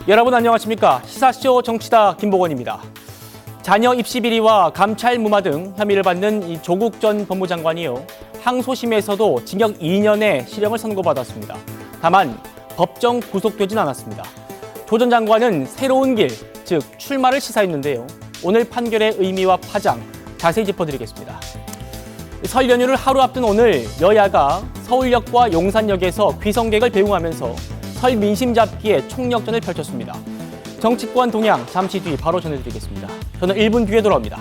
여러분 안녕하십니까? 시사쇼 정치다 김보건입니다. 자녀 입시 비리와 감찰 무마 등 혐의를 받는 이 조국 전 법무장관이요. 항소심에서도 징역 2년의 실형을 선고받았습니다. 다만 법정 구속되진 않았습니다. 조 전 장관은 새로운 길, 즉 출마를 시사했는데요. 오늘 판결의 의미와 파장 자세히 짚어드리겠습니다. 설 연휴를 하루 앞둔 오늘 여야가 서울역과 용산역에서 귀성객을 배웅하면서 설 민심 잡기에 총력전을 펼쳤습니다. 정치권 동향 잠시 뒤 바로 전해드리겠습니다. 저는 1분 뒤에 돌아옵니다.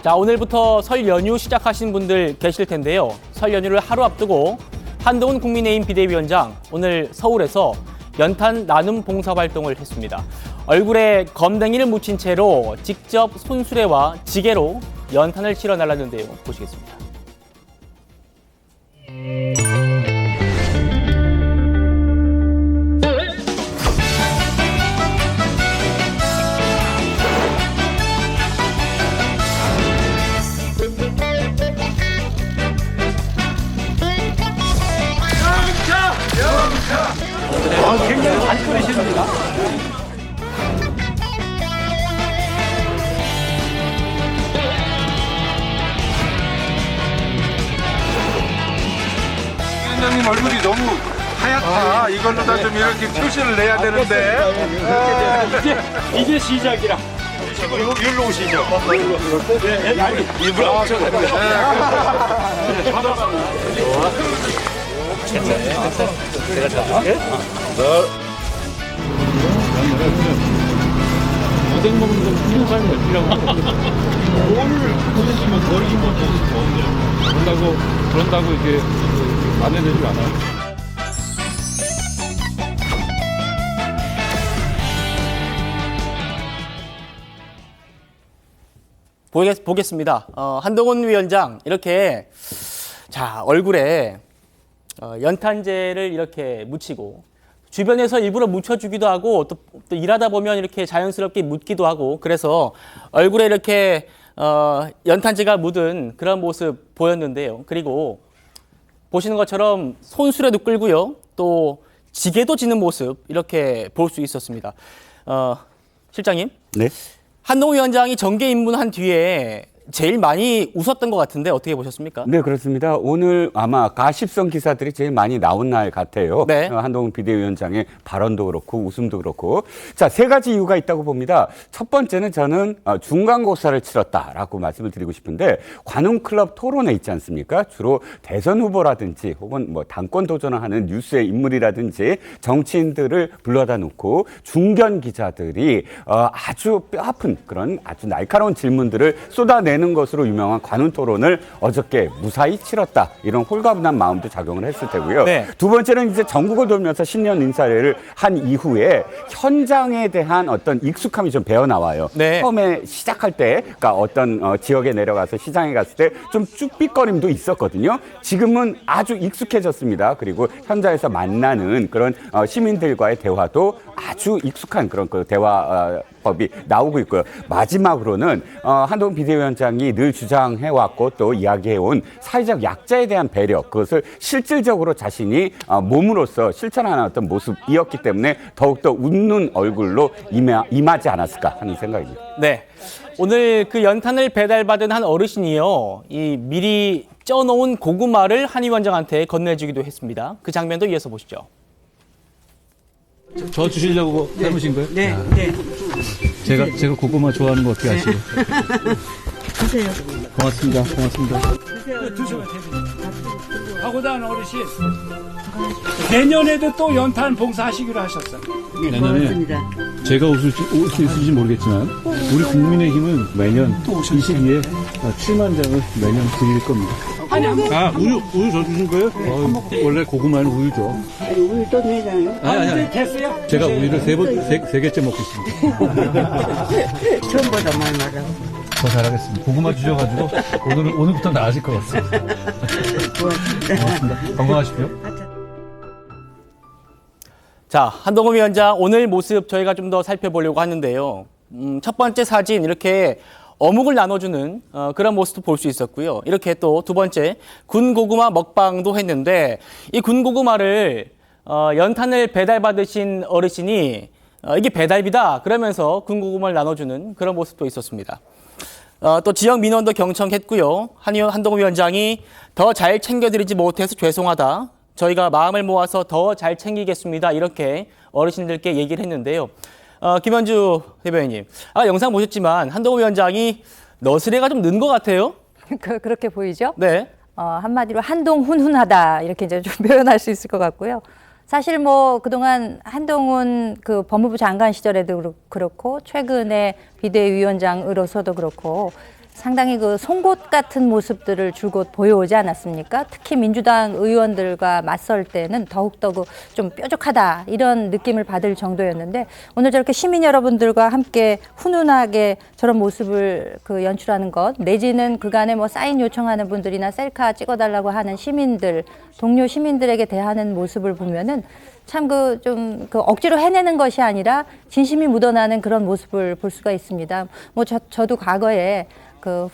자, 오늘부터 설 연휴 시작하신 분들 계실 텐데요. 설 연휴를 하루 앞두고 한동훈 국민의힘 비대위원장 오늘 서울에서 연탄 나눔 봉사활동을 했습니다. 얼굴에 검댕이를 묻힌 채로 직접 손수레와 지게로 연탄을 실어 날랐는데요. 보시겠습니다. 굉장히 잘 끓이십니다. 위원장님 얼굴이 너무 하얗다. 이걸로다 좀 이렇게 표시를 내야 되는데. 이제 시작이라. 여기로 오시죠. 일부러 엄청 고생 먹는 건 행복한 것이라고. 오늘 보내시면 버리기만 좋은데. 그런다고 이게 만회되지 않아요. 보겠습니다. 한동훈 위원장 이렇게 자 얼굴에 연탄재를 이렇게 묻히고 주변에서 일부러 묻혀주기도 하고 또 일하다 보면 이렇게 자연스럽게 묻기도 하고 그래서 얼굴에 이렇게 연탄재가 묻은 그런 모습 보였는데요. 그리고 보시는 것처럼 손수레도 끌고요. 또 지게도 지는 모습 이렇게 볼 수 있었습니다. 실장님. 네. 한동훈 위원장이 정계 입문한 뒤에 제일 많이 웃었던 것 같은데 어떻게 보셨습니까? 네, 그렇습니다. 오늘 아마 가십성 기사들이 제일 많이 나온 날 같아요. 네. 한동훈 비대위원장의 발언도 그렇고 웃음도 그렇고. 자, 세 가지 이유가 있다고 봅니다. 첫 번째는 저는 중간고사를 치렀다라고 말씀을 드리고 싶은데 관훈클럽 토론회 있지 않습니까? 주로 대선 후보라든지 혹은 뭐 당권 도전을 하는 뉴스의 인물이라든지 정치인들을 불러다 놓고 중견 기자들이 아주 뼈아픈 그런 아주 날카로운 질문들을 쏟아내는 것으로 유명한 관훈 토론을 어저께 무사히 치렀다. 이런 홀가분한 마음도 작용을 했을 테고요. 네. 두 번째는 이제 전국을 돌면서 신년 인사를 한 이후에 현장에 대한 어떤 익숙함이 좀 배어 나와요. 네. 처음에 시작할 때, 그러니까 어떤 지역에 내려가서 시장에 갔을 때 좀 쭈삣거림도 있었거든요. 지금은 아주 익숙해졌습니다. 그리고 현장에서 만나는 그런 시민들과의 대화도 아주 익숙한 그런 대화법이 나오고 있고요. 마지막으로는 한동훈 비대위원장이 늘 주장해왔고 또 이야기해온 사회적 약자에 대한 배려, 그것을 실질적으로 자신이 몸으로써 실천하는 어떤 모습이었기 때문에 더욱더 웃는 얼굴로 임하지 않았을까 하는 생각입니다. 네. 오늘 그 연탄을 배달받은 한 어르신이요. 이 미리 쪄놓은 고구마를 한 위원장한테 건네주기도 했습니다. 그 장면도 이어서 보시죠. 저 주시려고 해보신 거예요? 네, 아, 네. 제가 고구마 좋아하는 거 어떻게 아시고? 드세요. 고맙습니다. 드세요. 하고단 어르신. 내년에도 또 연탄 봉사하시기로 하셨어요. 네, 내년에 고맙습니다. 제가 웃을 수 있을지 모르겠지만 우리 국민의힘은 매년 22에 7만 장을 매년 드릴 겁니다. 아, 우유 저 주신 거예요? 원래 고구마는 우유죠. 우유 또 내잖아요. 아니. 됐어요? 제가 우유를 세 개째 먹고 있습니다. 처음보다 많이 맞아. 더 잘하겠습니다. 고구마 주셔가지고 오늘부터 나아질 것 같습니다. 고맙습니다. 건강하십시오. 자, 한동훈 위원장 오늘 모습 저희가 좀 더 살펴보려고 하는데요. 첫 번째 사진 이렇게 어묵을 나눠주는 그런 모습도 볼 수 있었고요. 이렇게 또 두 번째 군고구마 먹방도 했는데 이 군고구마를 연탄을 배달받으신 어르신이 이게 배달비다 그러면서 군고구마를 나눠주는 그런 모습도 있었습니다. 또 지역 민원도 경청했고요. 한동훈 위원장이 더 잘 챙겨드리지 못해서 죄송하다. 저희가 마음을 모아서 더 잘 챙기겠습니다. 이렇게 어르신들께 얘기를 했는데요. 김현주 대변인님, 영상 보셨지만 한동훈 위원장이 너스레가 좀 는 것 같아요. 그렇게 보이죠? 네. 한마디로 한동훈훈하다 이렇게 이제 좀 표현할 수 있을 것 같고요. 사실 뭐 그동안 한동훈 그 법무부 장관 시절에도 그렇고 최근에 비대위원장으로서도 그렇고 상당히 그 송곳 같은 모습들을 줄곧 보여오지 않았습니까? 특히 민주당 의원들과 맞설 때는 더욱더 좀 뾰족하다 이런 느낌을 받을 정도였는데 오늘 저렇게 시민 여러분들과 함께 훈훈하게 저런 모습을 그 연출하는 것 내지는 그간에 뭐 사인 요청하는 분들이나 셀카 찍어달라고 하는 시민들, 동료 시민들에게 대하는 모습을 보면은 참 좀 억지로 해내는 것이 아니라 진심이 묻어나는 그런 모습을 볼 수가 있습니다. 뭐 저도 과거에 그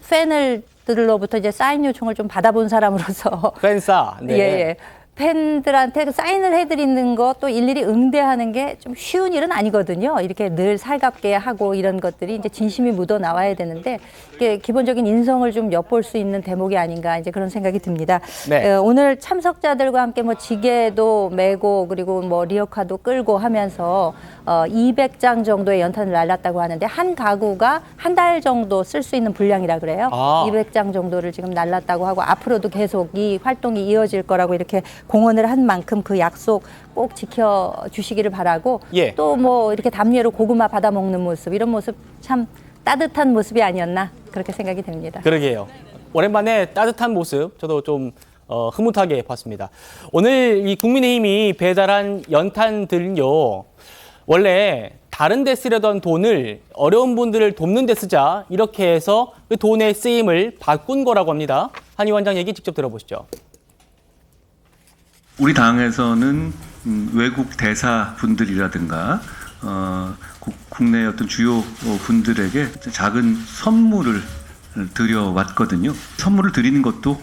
팬들로부터 이제 사인 요청을 좀 받아본 사람으로서 팬싸. 네. 예. 팬들한테 사인을 해드리는 것 또 일일이 응대하는 게 좀 쉬운 일은 아니거든요. 이렇게 늘 살갑게 하고 이런 것들이 이제 진심이 묻어 나와야 되는데 이게 기본적인 인성을 좀 엿볼 수 있는 대목이 아닌가 이제 그런 생각이 듭니다. 네. 오늘 참석자들과 함께 뭐 지게도 메고 그리고 뭐 리어카도 끌고 하면서 200장 정도의 연탄을 날랐다고 하는데 한 가구가 한 달 정도 쓸 수 있는 분량이라 그래요. 200장 정도를 지금 날랐다고 하고 앞으로도 계속 이 활동이 이어질 거라고 이렇게 공언을 한 만큼 그 약속 꼭 지켜주시기를 바라고 예. 또 뭐 이렇게 담요로 고구마 받아 먹는 모습 이런 모습 참 따뜻한 모습이 아니었나 그렇게 생각이 됩니다. 그러게요. 오랜만에 따뜻한 모습 저도 좀 흐뭇하게 봤습니다. 오늘 이 국민의힘이 배달한 연탄들은요. 원래 다른 데 쓰려던 돈을 어려운 분들을 돕는 데 쓰자 이렇게 해서 그 돈의 쓰임을 바꾼 거라고 합니다. 한 위원장 얘기 직접 들어보시죠. 우리 당에서는 외국 대사 분들이라든가 국내 어떤 주요 분들에게 작은 선물을 드려왔거든요. 선물을 드리는 것도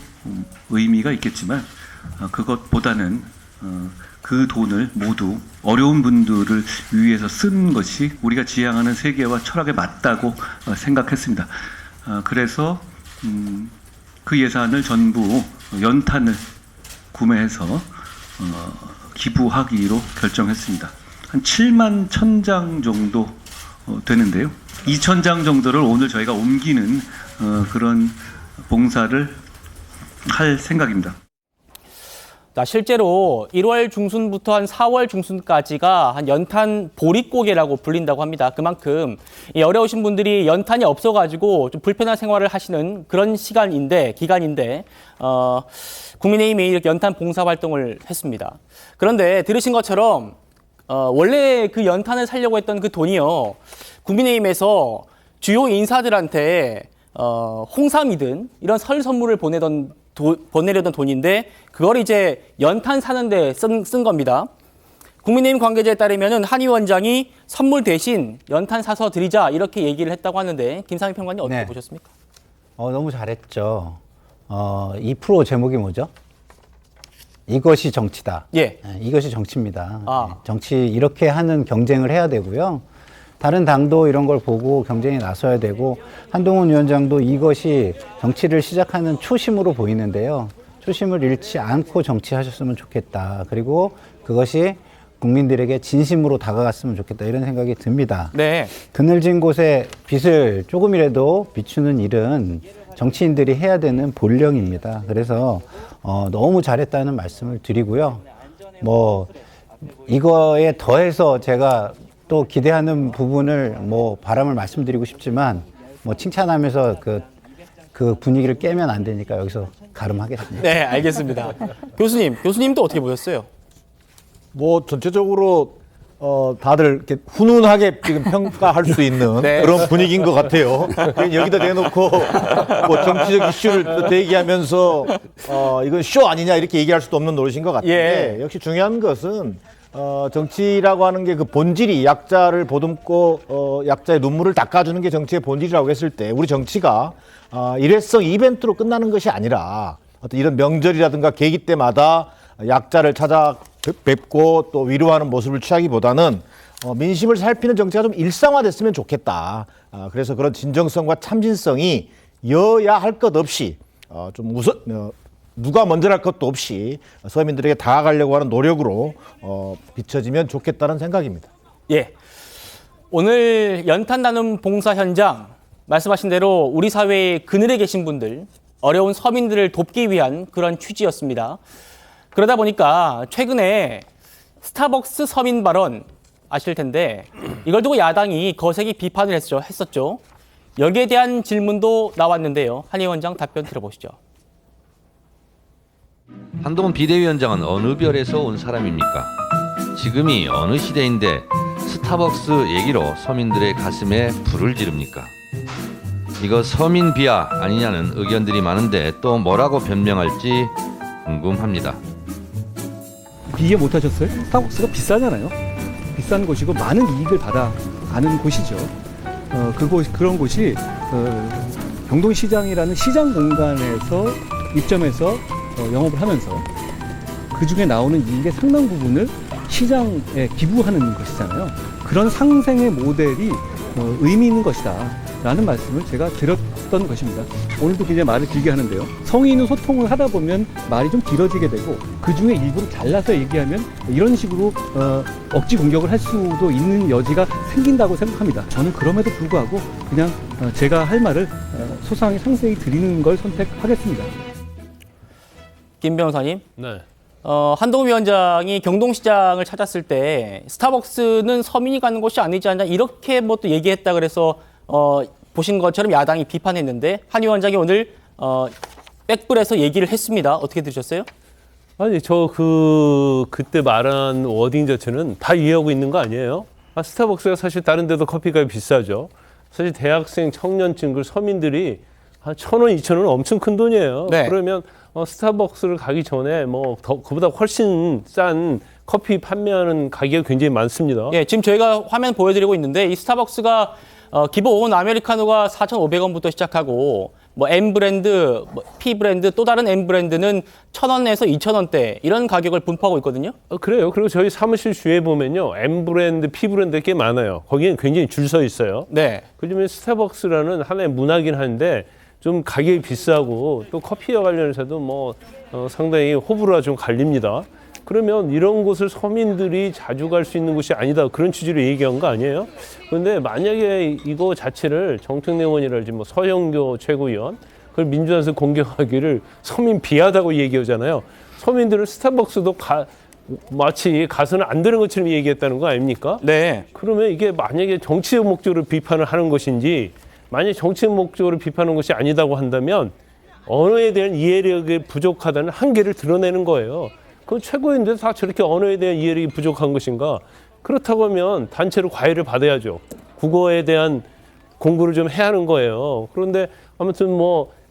의미가 있겠지만 그것보다는 그 돈을 모두 어려운 분들을 위해서 쓴 것이 우리가 지향하는 세계와 철학에 맞다고 생각했습니다. 그래서 그 예산을 전부 연탄을 구매해서 기부하기로 결정했습니다. 한 7만 1,000장 정도 되는데요. 2,000장 정도를 오늘 저희가 옮기는 그런 봉사를 할 생각입니다. 실제로 1월 중순부터 한 4월 중순까지가 한 연탄 보릿고개라고 불린다고 합니다. 그만큼 이 어려우신 분들이 연탄이 없어가지고 좀 불편한 생활을 하시는 그런 기간인데 국민의힘이 이렇게 연탄 봉사활동을 했습니다. 그런데 들으신 것처럼 원래 그 연탄을 사려고 했던 그 돈이요. 국민의힘에서 주요 인사들한테 홍삼이든 이런 설 선물을 보내려던 돈인데 그걸 이제 연탄 사는데 쓴 겁니다. 국민의힘 관계자에 따르면 한 위원장이 선물 대신 연탄 사서 드리자 이렇게 얘기를 했다고 하는데 김상희 평론가님 어떻게 보셨습니까? 너무 잘했죠. 이 프로 제목이 뭐죠? 이것이 정치다. 예. 이것이 정치입니다. 정치 이렇게 하는 경쟁을 해야 되고요. 다른 당도 이런 걸 보고 경쟁에 나서야 되고 한동훈 위원장도 이것이 정치를 시작하는 초심으로 보이는데요. 초심을 잃지 않고 정치하셨으면 좋겠다. 그리고 그것이 국민들에게 진심으로 다가갔으면 좋겠다. 이런 생각이 듭니다. 네. 그늘진 곳에 빛을 조금이라도 비추는 일은 정치인들이 해야 되는 본령입니다. 그래서 너무 잘했다는 말씀을 드리고요. 뭐 이거에 더해서 제가 또 기대하는 부분을 바람을 말씀드리고 싶지만 칭찬하면서 그 분위기를 깨면 안 되니까 여기서 가름하겠습니다. 네, 알겠습니다. 교수님도 어떻게 보셨어요? 전체적으로 다들 이렇게 훈훈하게 지금 평가할 수 있는 네. 그런 분위기인 것 같아요. 여기다 대놓고 정치적 이슈를 대기하면서 이건 쇼 아니냐 이렇게 얘기할 수도 없는 노릇인 것 같은데 역시 중요한 것은 정치라고 하는 게 그 본질이 약자를 보듬고 약자의 눈물을 닦아주는 게 정치의 본질이라고 했을 때 우리 정치가 일회성 이벤트로 끝나는 것이 아니라 어떤 이런 명절이라든가 계기 때마다 약자를 찾아뵙고 또 위로하는 모습을 취하기보다는 민심을 살피는 정치가 좀 일상화됐으면 좋겠다. 그래서 그런 진정성과 참진성이 여야 할 것 없이 좀 누가 먼저 할 것도 없이 서민들에게 다가가려고 하는 노력으로 비춰지면 좋겠다는 생각입니다. 예. 오늘 연탄 나눔 봉사 현장 말씀하신 대로 우리 사회의 그늘에 계신 분들, 어려운 서민들을 돕기 위한 그런 취지였습니다. 그러다 보니까 최근에 스타벅스 서민 발언 아실 텐데 이걸 두고 야당이 거세게 비판을 했었죠. 여기에 대한 질문도 나왔는데요. 한 위원장 답변 들어보시죠. 한동훈 비대위원장은 어느 별에서 온 사람입니까? 지금이 어느 시대인데 스타벅스 얘기로 서민들의 가슴에 불을 지릅니까? 이거 서민 비하 아니냐는 의견들이 많은데 또 뭐라고 변명할지 궁금합니다. 이해 못하셨어요? 스타벅스가 비싸잖아요. 비싼 곳이고 많은 이익을 받아가는 곳이죠. 그런 곳이 경동시장이라는 시장 공간에서 입점해서 영업을 하면서 그 중에 나오는 이익의 상당 부분을 시장에 기부하는 것이잖아요. 그런 상생의 모델이 의미 있는 것이다 라는 말씀을 제가 드렸던 것입니다. 오늘도 굉장히 말을 길게 하는데요. 성의 있는 소통을 하다 보면 말이 좀 길어지게 되고 그 중에 일부를 잘라서 얘기하면 이런 식으로 억지 공격을 할 수도 있는 여지가 생긴다고 생각합니다. 저는 그럼에도 불구하고 그냥 제가 할 말을 소상히 상세히 드리는 걸 선택하겠습니다. 김 변호사님. 네. 한동훈 위원장이 경동시장을 찾았을 때 스타벅스는 서민이 가는 곳이 아니지 않냐 이렇게 뭐 또 얘기했다 그래서 보신 것처럼 야당이 비판했는데 한 위원장이 오늘 백불에서 얘기를 했습니다. 어떻게 들으셨어요? 아니 그때 말한 워딩 자체는 다 이해하고 있는 거 아니에요? 스타벅스가 사실 다른 데도 커피가 비싸죠. 사실 대학생, 청년층, 그 서민들이 한 1,000원, 2,000원 엄청 큰 돈이에요. 네. 그러면 스타벅스를 가기 전에 그보다 훨씬 싼 커피 판매하는 가게가 굉장히 많습니다. 예, 지금 저희가 화면 보여드리고 있는데 이 스타벅스가 기본 아메리카노가 4,500원부터 시작하고 뭐 M 브랜드, P 브랜드, 또 다른 M 브랜드는 1,000원에서 2,000원대 이런 가격을 분포하고 있거든요. 그래요. 그리고 저희 사무실 주위에 보면요, M 브랜드, P 브랜드 꽤 많아요. 거기는 굉장히 줄 서 있어요. 네. 그러면 스타벅스라는 하나의 문화긴 한데 좀 가격이 비싸고 또 커피와 관련해서도 상당히 호불호가 좀 갈립니다. 그러면 이런 곳을 서민들이 자주 갈 수 있는 곳이 아니다. 그런 취지로 얘기한 거 아니에요? 그런데 만약에 이거 자체를 정청래 의원이랄지 서영교 최고위원 그걸 민주당에서 공격하기를 서민 비하다고 얘기하잖아요. 서민들은 스타벅스도 마치 가서는 안 되는 것처럼 얘기했다는 거 아닙니까? 네. 그러면 이게 만약에 정치적 목적으로 비판을 하는 것인지 만약에 정치적 목적으로 비판하는 것이 아니다고 한다면 언어에 대한 이해력이 부족하다는 한계를 드러내는 거예요. 그럼 최고인데 다 저렇게 언어에 대한 이해력이 부족한 것인가? 그렇다고 하면 단체로 과외를 받아야죠. 국어에 대한 공부를 좀 해야 하는 거예요. 그런데 아무튼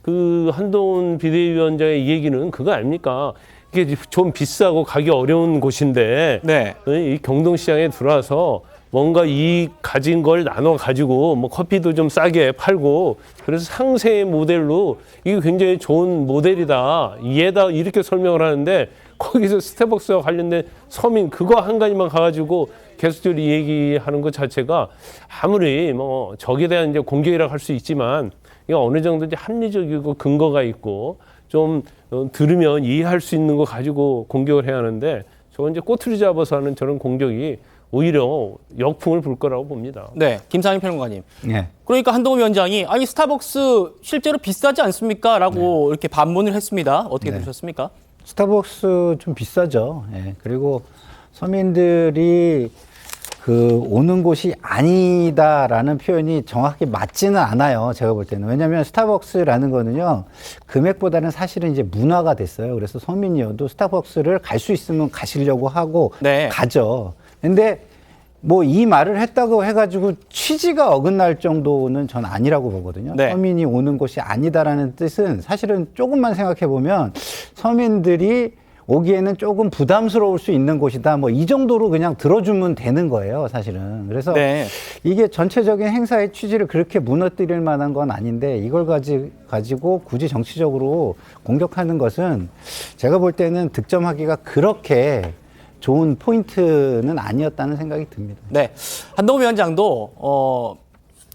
그 한동훈 비대위원장의 얘기는 그거 아닙니까? 이게 좀 비싸고 가기 어려운 곳인데 네. 이 경동시장에 들어와서 뭔가 이 가진 걸 나눠 가지고 커피도 좀 싸게 팔고 그래서 상생의 모델로 이게 굉장히 좋은 모델이다. 이해다 이렇게 설명을 하는데 거기서 스타벅스와 관련된 서민 그거 한 가지만 가가지고 계속적으로 얘기하는 것 자체가 아무리 적에 대한 이제 공격이라고 할 수 있지만 이게 어느 정도 이제 합리적이고 근거가 있고 좀 들으면 이해할 수 있는 거 가지고 공격을 해야 하는데 저건 이제 꼬투리 잡아서 하는 저런 공격이 오히려 역풍을 불 거라고 봅니다. 네, 김상현 평론가님. 네. 그러니까 한동훈 위원장이 아니 스타벅스 실제로 비싸지 않습니까? 라고 이렇게 반문을 했습니다. 어떻게 들으셨습니까? 스타벅스 좀 비싸죠. 예. 그리고 서민들이 오는 곳이 아니다라는 표현이 정확히 맞지는 않아요. 제가 볼 때는. 왜냐하면 스타벅스라는 거는요, 금액보다는 사실은 이제 문화가 됐어요. 그래서 서민이어도 스타벅스를 갈 수 있으면 가시려고 하고 가죠. 근데 이 말을 했다고 해가지고 취지가 어긋날 정도는 전 아니라고 보거든요. 네. 서민이 오는 곳이 아니다라는 뜻은 사실은 조금만 생각해 보면 서민들이 오기에는 조금 부담스러울 수 있는 곳이다. 뭐 이 정도로 그냥 들어주면 되는 거예요, 사실은. 그래서 네. 이게 전체적인 행사의 취지를 그렇게 무너뜨릴 만한 건 아닌데 이걸 가지고 굳이 정치적으로 공격하는 것은 제가 볼 때는 득점하기가 그렇게 좋은 포인트는 아니었다는 생각이 듭니다. 네. 한동훈 위원장도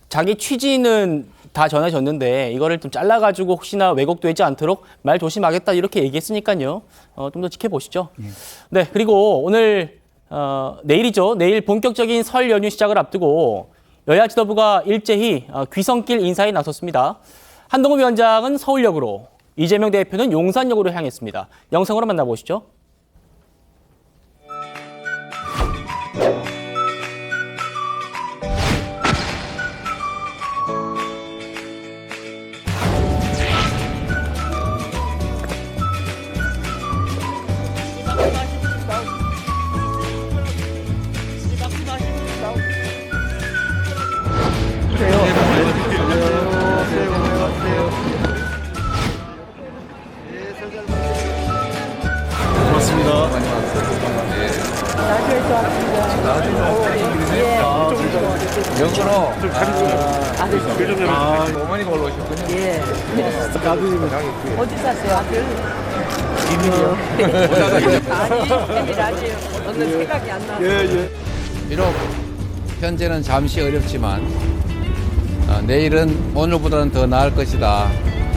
자기 취지는 다 전해졌는데 이거를 좀 잘라가지고 혹시나 왜곡되지 않도록 말 조심하겠다 이렇게 얘기했으니까요. 좀 더 지켜보시죠. 네. 그리고 오늘 내일이죠. 내일 본격적인 설 연휴 시작을 앞두고 여야 지도부가 일제히 귀성길 인사에 나섰습니다. 한동훈 위원장은 서울역으로, 이재명 대표는 용산역으로 향했습니다. 영상으로 만나보시죠. 어머니가 올라오셨군요. 예. 어디 사세요, 아들? 아니, 라디오. 오늘 생각이 안 나. 비록 현재는 잠시 어렵지만 내일은 오늘보다는 더 나을 것이다.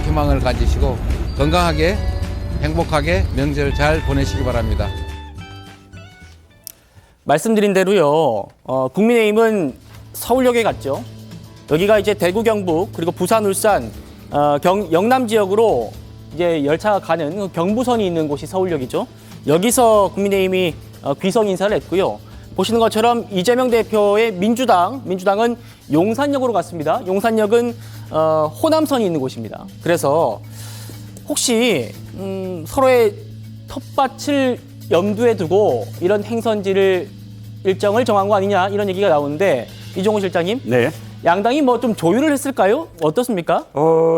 희망을 가지시고 건강하게 행복하게 명절 잘 보내시기 바랍니다. 말씀드린 대로요. 국민의힘은 서울역에 갔죠. 여기가 이제 대구, 경북, 그리고 부산, 울산, 영남 지역으로 이제 열차가 가는 경부선이 있는 곳이 서울역이죠. 여기서 국민의힘이 귀성 인사를 했고요. 보시는 것처럼 이재명 대표의 민주당은 용산역으로 갔습니다. 용산역은 호남선이 있는 곳입니다. 그래서 혹시 서로의 텃밭을 염두에 두고 이런 행선지를 일정을 정한 거 아니냐 이런 얘기가 나오는데 이종호 실장님, 네. 양당이 뭐 좀 조율을 했을까요? 어떻습니까?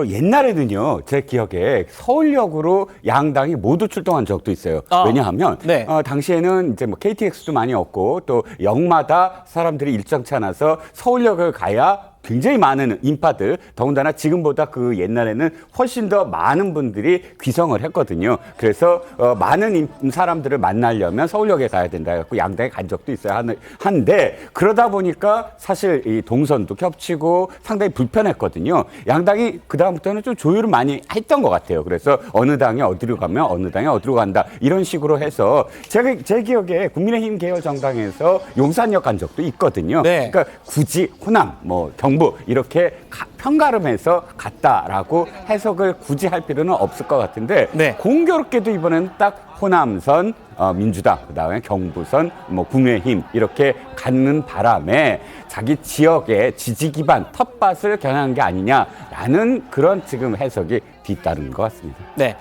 옛날에는요, 제 기억에 서울역으로 양당이 모두 출동한 적도 있어요. 왜냐하면, 네. 당시에는 이제 뭐 KTX도 많이 없고 또 역마다 사람들이 일정치 않아서 서울역을 가야 굉장히 많은 인파들, 더군다나 지금보다 그 옛날에는 훨씬 더 많은 분들이 귀성을 했거든요. 그래서 많은 사람들을 만나려면 서울역에 가야 된다 해갖고 양당에 간 적도 있어요. 한데 그러다 보니까 사실 이 동선도 겹치고 상당히 불편했거든요. 양당이 그다음부터는 좀 조율을 많이 했던 것 같아요. 그래서 어느 당이 어디로 가면 어느 당이 어디로 간다 이런 식으로 해서 제 기억에 국민의힘 계열 정당에서 용산역 간 적도 있거든요. 네. 그러니까 굳이 호남, 뭐 경부 이렇게 편가름해서 갔다라고 해석을 굳이 할 필요는 없을 것 같은데 네. 공교롭게도 이번에는 딱 호남선 민주당, 그다음에 경부선 뭐 국민의힘 이렇게 갖는 바람에 자기 지역의 지지 기반 텃밭을 겨냥한 게 아니냐라는 그런 지금 해석이 뒤따르는 것 같습니다. 네,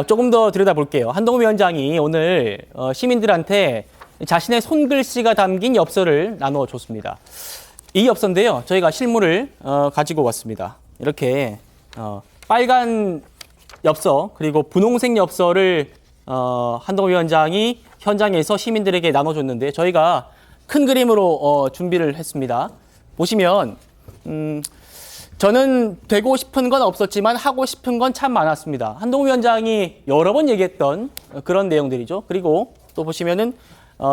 조금 더 들여다볼게요. 한동훈 위원장이 오늘 시민들한테 자신의 손글씨가 담긴 엽서를 나눠줬습니다. 이 엽서인데요. 저희가 실물을 가지고 왔습니다. 이렇게 빨간 엽서 그리고 분홍색 엽서를 한동훈 위원장이 현장에서 시민들에게 나눠줬는데 저희가 큰 그림으로 준비를 했습니다. 보시면 저는 되고 싶은 건 없었지만 하고 싶은 건 참 많았습니다. 한동훈 위원장이 여러 번 얘기했던 그런 내용들이죠. 그리고 또 보시면은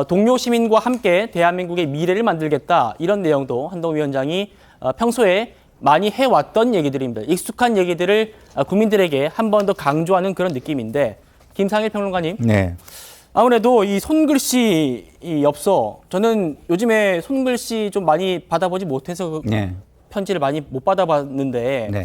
동료 시민과 함께 대한민국의 미래를 만들겠다 이런 내용도 한동훈 위원장이 평소에 많이 해왔던 얘기들입니다. 익숙한 얘기들을 국민들에게 한 번 더 강조하는 그런 느낌인데 김상일 평론가님. 네. 아무래도 이 손글씨 이 엽서 저는 요즘에 손글씨 좀 많이 받아보지 못해서 네. 편지를 많이 못 받아봤는데 네.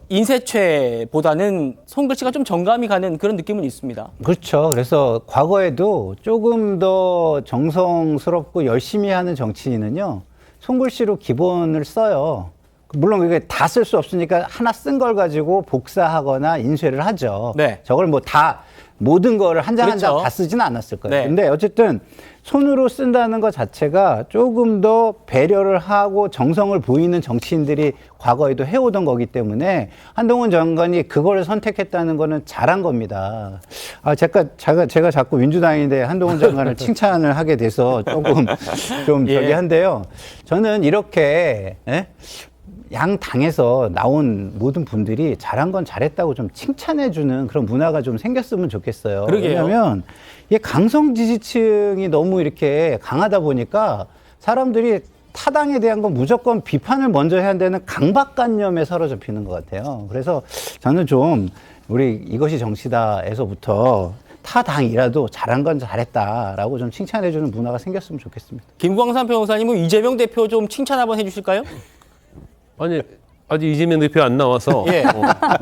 인쇄체보다는 손글씨가 좀 정감이 가는 그런 느낌은 있습니다. 그렇죠. 그래서 과거에도 조금 더 정성스럽고 열심히 하는 정치인은요, 손글씨로 기본을 써요. 물론 그게 다 쓸 수 없으니까 하나 쓴 걸 가지고 복사하거나 인쇄를 하죠. 네. 저걸 뭐 다 모든 거를 한 장 한 장 그렇죠. 다 쓰지는 않았을 거예요. 네. 근데 어쨌든 손으로 쓴다는 것 자체가 조금 더 배려를 하고 정성을 보이는 정치인들이 과거에도 해오던 거기 때문에 한동훈 장관이 그걸 선택했다는 거는 잘한 겁니다. 제가 자꾸 민주당인데 한동훈 장관을 칭찬을 하게 돼서 조금 좀 저기 한데요. 저는 이렇게 양 당에서 나온 모든 분들이 잘한 건 잘했다고 좀 칭찬해주는 그런 문화가 좀 생겼으면 좋겠어요. 그러게요. 왜냐하면 이게 강성 지지층이 너무 이렇게 강하다 보니까 사람들이 타당에 대한 건 무조건 비판을 먼저 해야 되는 강박관념에 사로잡히는 것 같아요. 그래서 저는 좀 우리 이것이 정치다에서부터 타 당이라도 잘한 건 잘했다라고 좀 칭찬해주는 문화가 생겼으면 좋겠습니다. 김광산 변호사님은 이재명 대표 좀 칭찬 한번 해주실까요? 아니 아직 이재명 대표 안 나와서 예.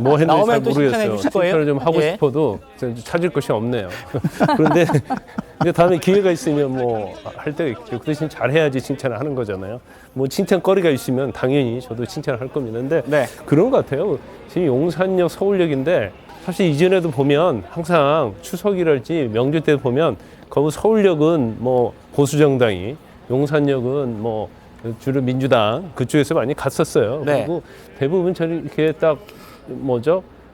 뭐 했는지 잘 나오면 또 모르겠어요. 칭찬해 주실 거예요? 칭찬을 좀 하고 예. 싶어도 찾을 것이 없네요. 그런데 이제 다음에 기회가 있으면 뭐 할 때가 있죠. 그 대신 잘해야지 칭찬을 하는 거잖아요. 뭐 칭찬거리가 있으면 당연히 저도 칭찬을 할 겁니다. 근데 네. 그런 것 같아요. 지금 용산역, 서울역인데 사실 이전에도 보면 항상 추석이랄지 명절 때 보면 거기 서울역은 뭐 보수 정당이, 용산역은 뭐 주로 민주당 그쪽에서 많이 갔었어요. 네. 그리고 대부분 저렇게 딱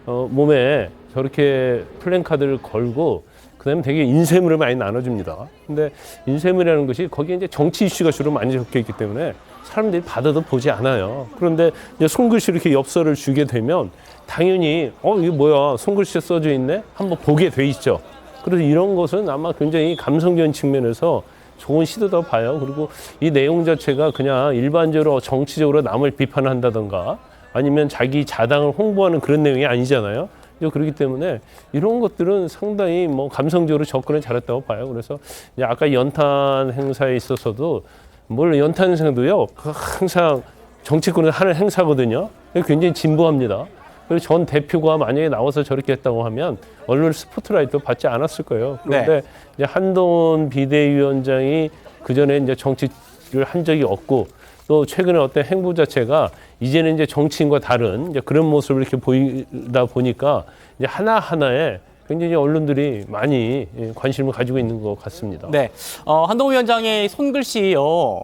몸에 저렇게 플랜카드를 걸고 그다음에 되게 인쇄물을 많이 나눠줍니다. 근데 인쇄물이라는 것이 거기에 이제 정치 이슈가 주로 많이 적혀 있기 때문에 사람들이 받아도 보지 않아요. 그런데 이제 손글씨로 이렇게 엽서를 주게 되면 당연히 이게 뭐야 손글씨 써져 있네 한번 보게 돼 있죠. 그래서 이런 것은 아마 굉장히 감성적인 측면에서 좋은 시도다 봐요. 그리고 이 내용 자체가 그냥 일반적으로 정치적으로 남을 비판한다던가 아니면 자기 자당을 홍보하는 그런 내용이 아니잖아요. 그렇기 때문에 이런 것들은 상당히 뭐 감성적으로 접근을 잘했다고 봐요. 그래서 이제 아까 연탄 행사에 있어서도 뭘 연탄 행사도요 항상 정치권에서 하는 행사거든요. 굉장히 진부합니다. 그리고 전 대표가 만약에 나와서 저렇게 했다고 하면 언론 스포트라이트 받지 않았을 거예요. 그런데 이제 한동훈 비대위원장이 그 전에 이제 정치를 한 적이 없고 또 최근에 어떤 행보 자체가 이제는 이제 정치인과 다른 이제 그런 모습을 이렇게 보이다 보니까 이제 하나하나에 굉장히 언론들이 많이 관심을 가지고 있는 것 같습니다. 네, 한동훈 위원장의 손글씨요.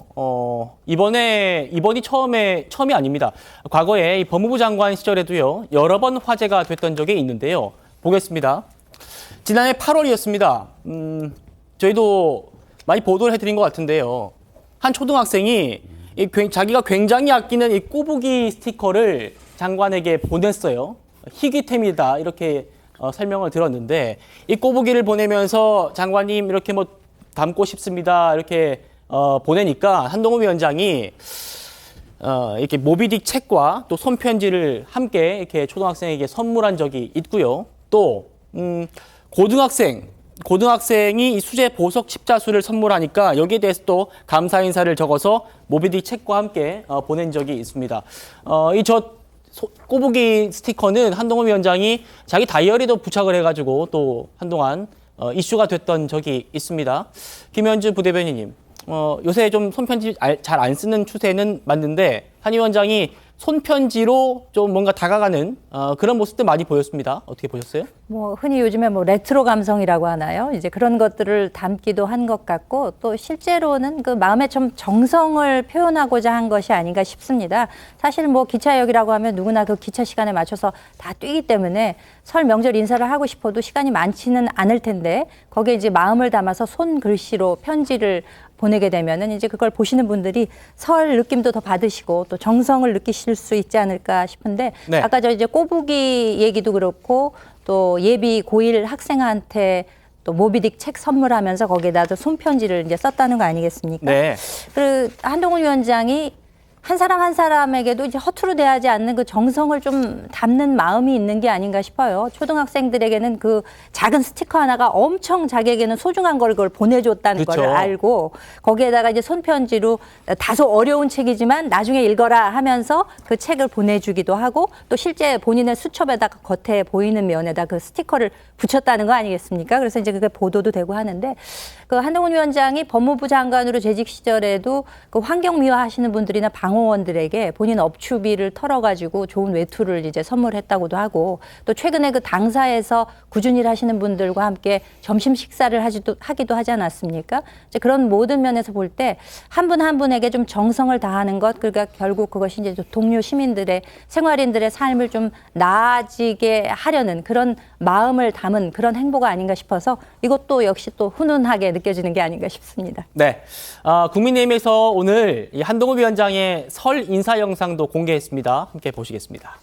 이번이 처음이 아닙니다. 과거에 이 법무부 장관 시절에도요 여러 번 화제가 됐던 적이 있는데요. 보겠습니다. 지난해 8월이었습니다. 저희도 많이 보도를 해드린 것 같은데요. 한 초등학생이 자기가 굉장히 아끼는 이 꼬부기 스티커를 장관에게 보냈어요. 희귀템이다 이렇게 설명을 들었는데 이 꼬부기를 보내면서 장관님 이렇게 뭐 담고 싶습니다 이렇게 보내니까 한동훈 위원장이 이렇게 모비딕 책과 또 손편지를 함께 이렇게 초등학생에게 선물한 적이 있고요. 또 고등학생이 이 수제 보석 십자수를 선물하니까 여기에 대해서 또 감사 인사를 적어서 모비딕 책과 함께 보낸 적이 있습니다. 꼬부기 스티커는 한동훈 위원장이 자기 다이어리도 부착을 해가지고 또 한동안 이슈가 됐던 적이 있습니다. 김현주 부대변인님, 요새 좀 손편지 잘 안 쓰는 추세는 맞는데 한 위원장이 손편지로 좀 뭔가 다가가는 그런 모습들 많이 보였습니다. 어떻게 보셨어요? 뭐 흔히 요즘에 뭐 레트로 감성이라고 하나요? 이제 그런 것들을 담기도 한 것 같고 또 실제로는 그 마음에 좀 정성을 표현하고자 한 것이 아닌가 싶습니다. 사실 뭐 기차역이라고 하면 누구나 그 기차 시간에 맞춰서 다 뛰기 때문에 설 명절 인사를 하고 싶어도 시간이 많지는 않을 텐데 거기에 이제 마음을 담아서 손글씨로 편지를 보내게 되면은 이제 그걸 보시는 분들이 설 느낌도 더 받으시고 또 정성을 느끼실 수 있지 않을까 싶은데 네. 아까 저 이제 꼬부기 얘기도 그렇고 또 예비 고1 학생한테 또 모비딕 책 선물하면서 거기에다 손편지를 이제 썼다는 거 아니겠습니까? 네. 그 한동훈 위원장이 한 사람 한 사람에게도 이제 허투루 대하지 않는 그 정성을 좀 담는 마음이 있는 게 아닌가 싶어요. 초등학생들에게는 그 작은 스티커 하나가 엄청 자기에게는 소중한 걸 그걸 보내줬다는 그렇죠. 걸 알고 거기에다가 이제 손편지로 다소 어려운 책이지만 나중에 읽어라 하면서 그 책을 보내주기도 하고 또 실제 본인의 수첩에다가 겉에 보이는 면에다 그 스티커를 붙였다는 거 아니겠습니까? 그래서 이제 그게 보도도 되고 하는데 그 한동훈 위원장이 법무부 장관으로 재직 시절에도 그 환경 미화하시는 분들이나 방호 경호원들에게 본인 업추비를 털어가지고 좋은 외투를 이제 선물했다고도 하고, 또 최근에 그 당사에서 꾸준히 일하시는 분들과 함께 점심 식사를 하기도 하지 않았습니까? 이제 그런 모든 면에서 볼 때 한 분 한 분에게 좀 정성을 다하는 것, 그러니까 결국 그것이 이제 동료 시민들의 생활인들의 삶을 좀 나아지게 하려는 그런 마음을 담은 그런 행보가 아닌가 싶어서 이것도 역시 또 훈훈하게 느껴지는 게 아닌가 싶습니다. 네, 국민의힘에서 오늘 이 한동훈 위원장의 설 인사 영상도 공개했습니다. 함께 보시겠습니다.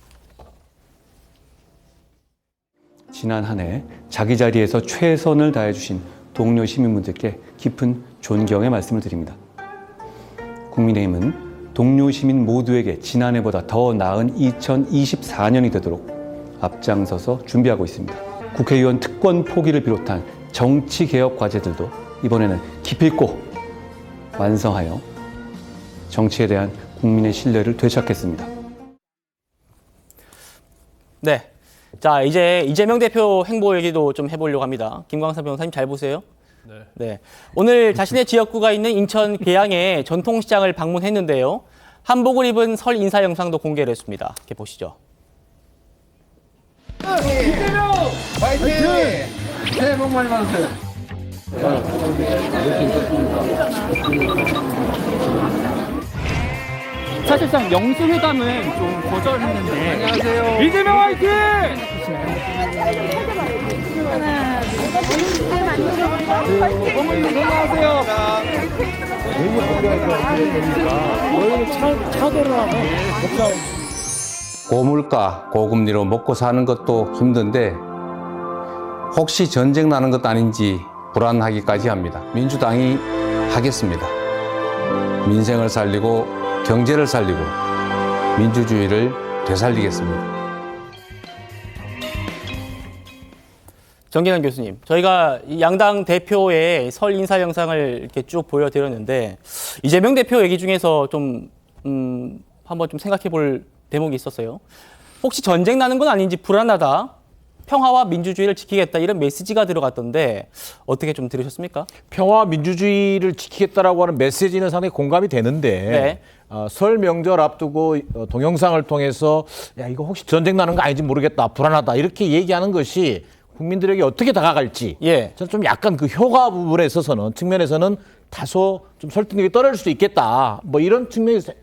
지난 한 해 자기 자리에서 최선을 다해주신 동료 시민분들께 깊은 존경의 말씀을 드립니다. 국민의힘은 동료 시민 모두에게 지난해보다 더 나은 2024년이 되도록 앞장서서 준비하고 있습니다. 국회의원 특권 포기를 비롯한 정치개혁 과제들도 이번에는 기필코 완성하여 정치에 대한 국민의 신뢰를 되찾겠습니다. 네, 자 이제 이재명 대표 행보 얘기도 좀 해보려고 합니다. 김광삼 변호사님 잘 보세요. 네, 오늘 자신의 지역구가 있는 인천 계양의 전통시장을 방문했는데요. 한복을 입은 설 인사 영상도 공개를 했습니다. 이렇게 보시죠. 이재명 화이팅! 새해 복 많이 받으세요. 사실상 영수회담은 좀 거절했는데. 안녕하세요. 이재명 화이팅! 어머니 건강하세요. 고물가, 고금리로 먹고 사는 것도 힘든데 혹시 전쟁 나는 것도 아닌지 불안하기까지 합니다. 민주당이 하겠습니다. 민생을 살리고 경제를 살리고 민주주의를 되살리겠습니다. 정계남 교수님, 저희가 양당 대표의 설 인사 영상을 이렇게 쭉 보여드렸는데 이재명 대표 얘기 중에서 좀 한번 좀 생각해 볼 대목이 있었어요. 혹시 전쟁 나는 건 아닌지 불안하다. 평화와 민주주의를 지키겠다 이런 메시지가 들어갔던데 어떻게 좀 들으셨습니까? 평화와 민주주의를 지키겠다라고 하는 메시지는 상당히 공감이 되는데 네. 설 명절 앞두고 동영상을 통해서 야 이거 혹시 전쟁 나는 거 아닌지 모르겠다, 불안하다 이렇게 얘기하는 것이 국민들에게 어떻게 다가갈지 저는 좀 약간 그 효과 부분에 있어서는 측면에서는 다소 좀 설득력이 떨어질 수도 있겠다 뭐 이런 측면에서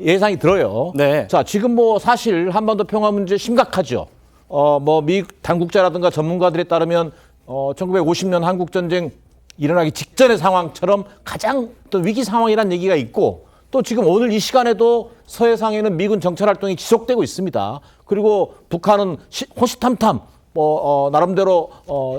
예상이 들어요. 네. 자 지금 뭐 사실 한반도 평화 문제 심각하죠. 뭐 미국 당국자라든가 전문가들에 따르면 1950년 한국 전쟁 일어나기 직전의 상황처럼 가장 또 위기 상황이라는 얘기가 있고 또 지금 오늘 이 시간에도 서해상에는 미군 정찰 활동이 지속되고 있습니다. 그리고 북한은 호시탐탐 나름대로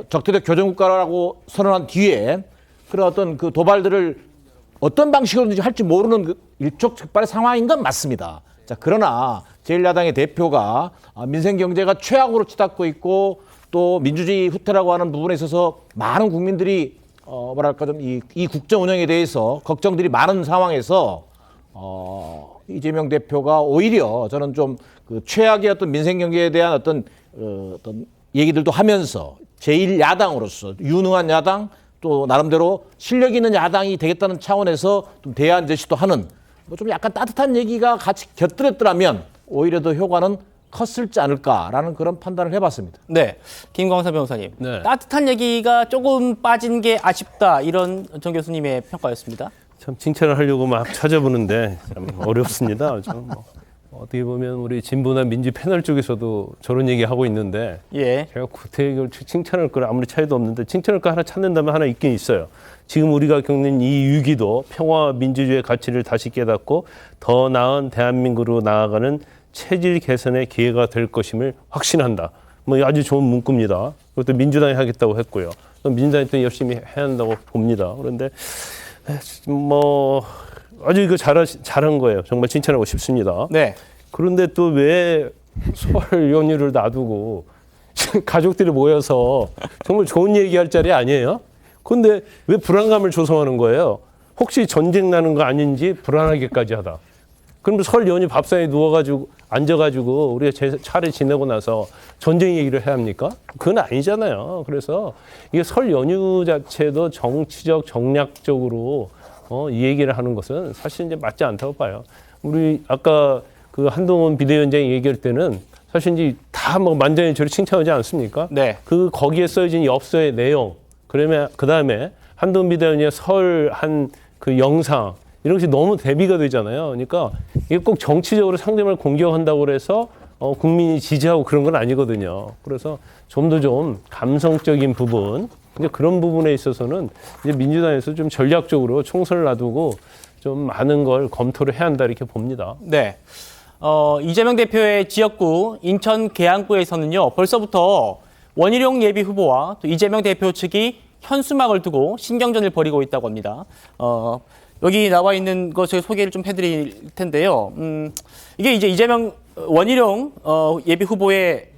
적대적 교전국가라고 선언한 뒤에 그런 어떤 그 도발들을 어떤 방식으로든지 할지 모르는 그 일촉즉발의 상황인 건 맞습니다. 자, 그러나 제1야당의 대표가 민생 경제가 최악으로 치닫고 있고 또 민주주의 후퇴라고 하는 부분에 있어서 많은 국민들이 뭐랄까 좀 이 국정 운영에 대해서 걱정들이 많은 상황에서 이재명 대표가 오히려 저는 좀 그 최악의 어떤 민생 경제에 대한 어떤 얘기들도 하면서 제1야당으로서 유능한 야당 또 나름대로 실력 있는 야당이 되겠다는 차원에서 좀 대안 제시도 하는 뭐 좀 약간 따뜻한 얘기가 같이 곁들였더라면 오히려 더 효과는 컸을지 않을까라는 그런 판단을 해봤습니다. 네, 김광삼 변호사님. 따뜻한 얘기가 조금 빠진 게 아쉽다 이런 정 교수님의 평가였습니다. 참 칭찬을 하려고 막 찾아보는데 참 어렵습니다. 좀 어떻게 보면 우리 진보나 민주 패널 쪽에서도 저런 얘기 하고 있는데 제가 구태여 칭찬할 걸 아무리 차이도 없는데 칭찬할 거 하나 찾는다면 하나 있긴 있어요. 지금 우리가 겪는 이 위기도 평화와 민주주의의 가치를 다시 깨닫고 더 나은 대한민국으로 나아가는 체질 개선의 기회가 될 것임을 확신한다. 뭐 아주 좋은 문구입니다. 그것도 민주당이 하겠다고 했고요. 민주당이 또 열심히 해야 한다고 봅니다. 그런데 뭐 아주 이거 잘한 거예요. 정말 칭찬하고 싶습니다. 네. 그런데 또 왜 설 연휴를 놔두고 가족들이 모여서 정말 좋은 얘기할 자리 아니에요? 근데 왜 불안감을 조성하는 거예요? 혹시 전쟁 나는 거 아닌지 불안하게까지 하다. 그럼 설 연휴 밥상에 누워가지고 앉아가지고 우리가 차례 지내고 나서 전쟁 얘기를 해야 합니까? 그건 아니잖아요. 그래서 이게 설 연휴 자체도 정치적 정략적으로 이 얘기를 하는 것은 사실 이제 맞지 않다고 봐요. 우리 아까 그 한동훈 비대위원장이 얘기할 때는 사실 이제 다 뭐 만장일치 저를 칭찬하지 않습니까? 네. 그 거기에 써진 엽서의 내용, 그러면 그 다음에 한동훈 비대위원장의 설한 그 영상 이런 것이 너무 대비가 되잖아요. 그러니까 이게 꼭 정치적으로 상대방을 공격한다고 그래서 국민이 지지하고 그런 건 아니거든요. 그래서 좀 더 좀 감성적인 부분, 이제 그런 부분에 있어서는 이제 민주당에서 좀 전략적으로 총선을 놔두고 좀 많은 걸 검토를 해야 한다 이렇게 봅니다. 네. 이재명 대표의 지역구 인천 계양구에서는요, 벌써부터 원희룡 예비 후보와 또 이재명 대표 측이 현수막을 두고 신경전을 벌이고 있다고 합니다. 여기 나와 있는 것을 소개를 좀 해드릴 텐데요. 이게 이제 이재명 원희룡 예비 후보의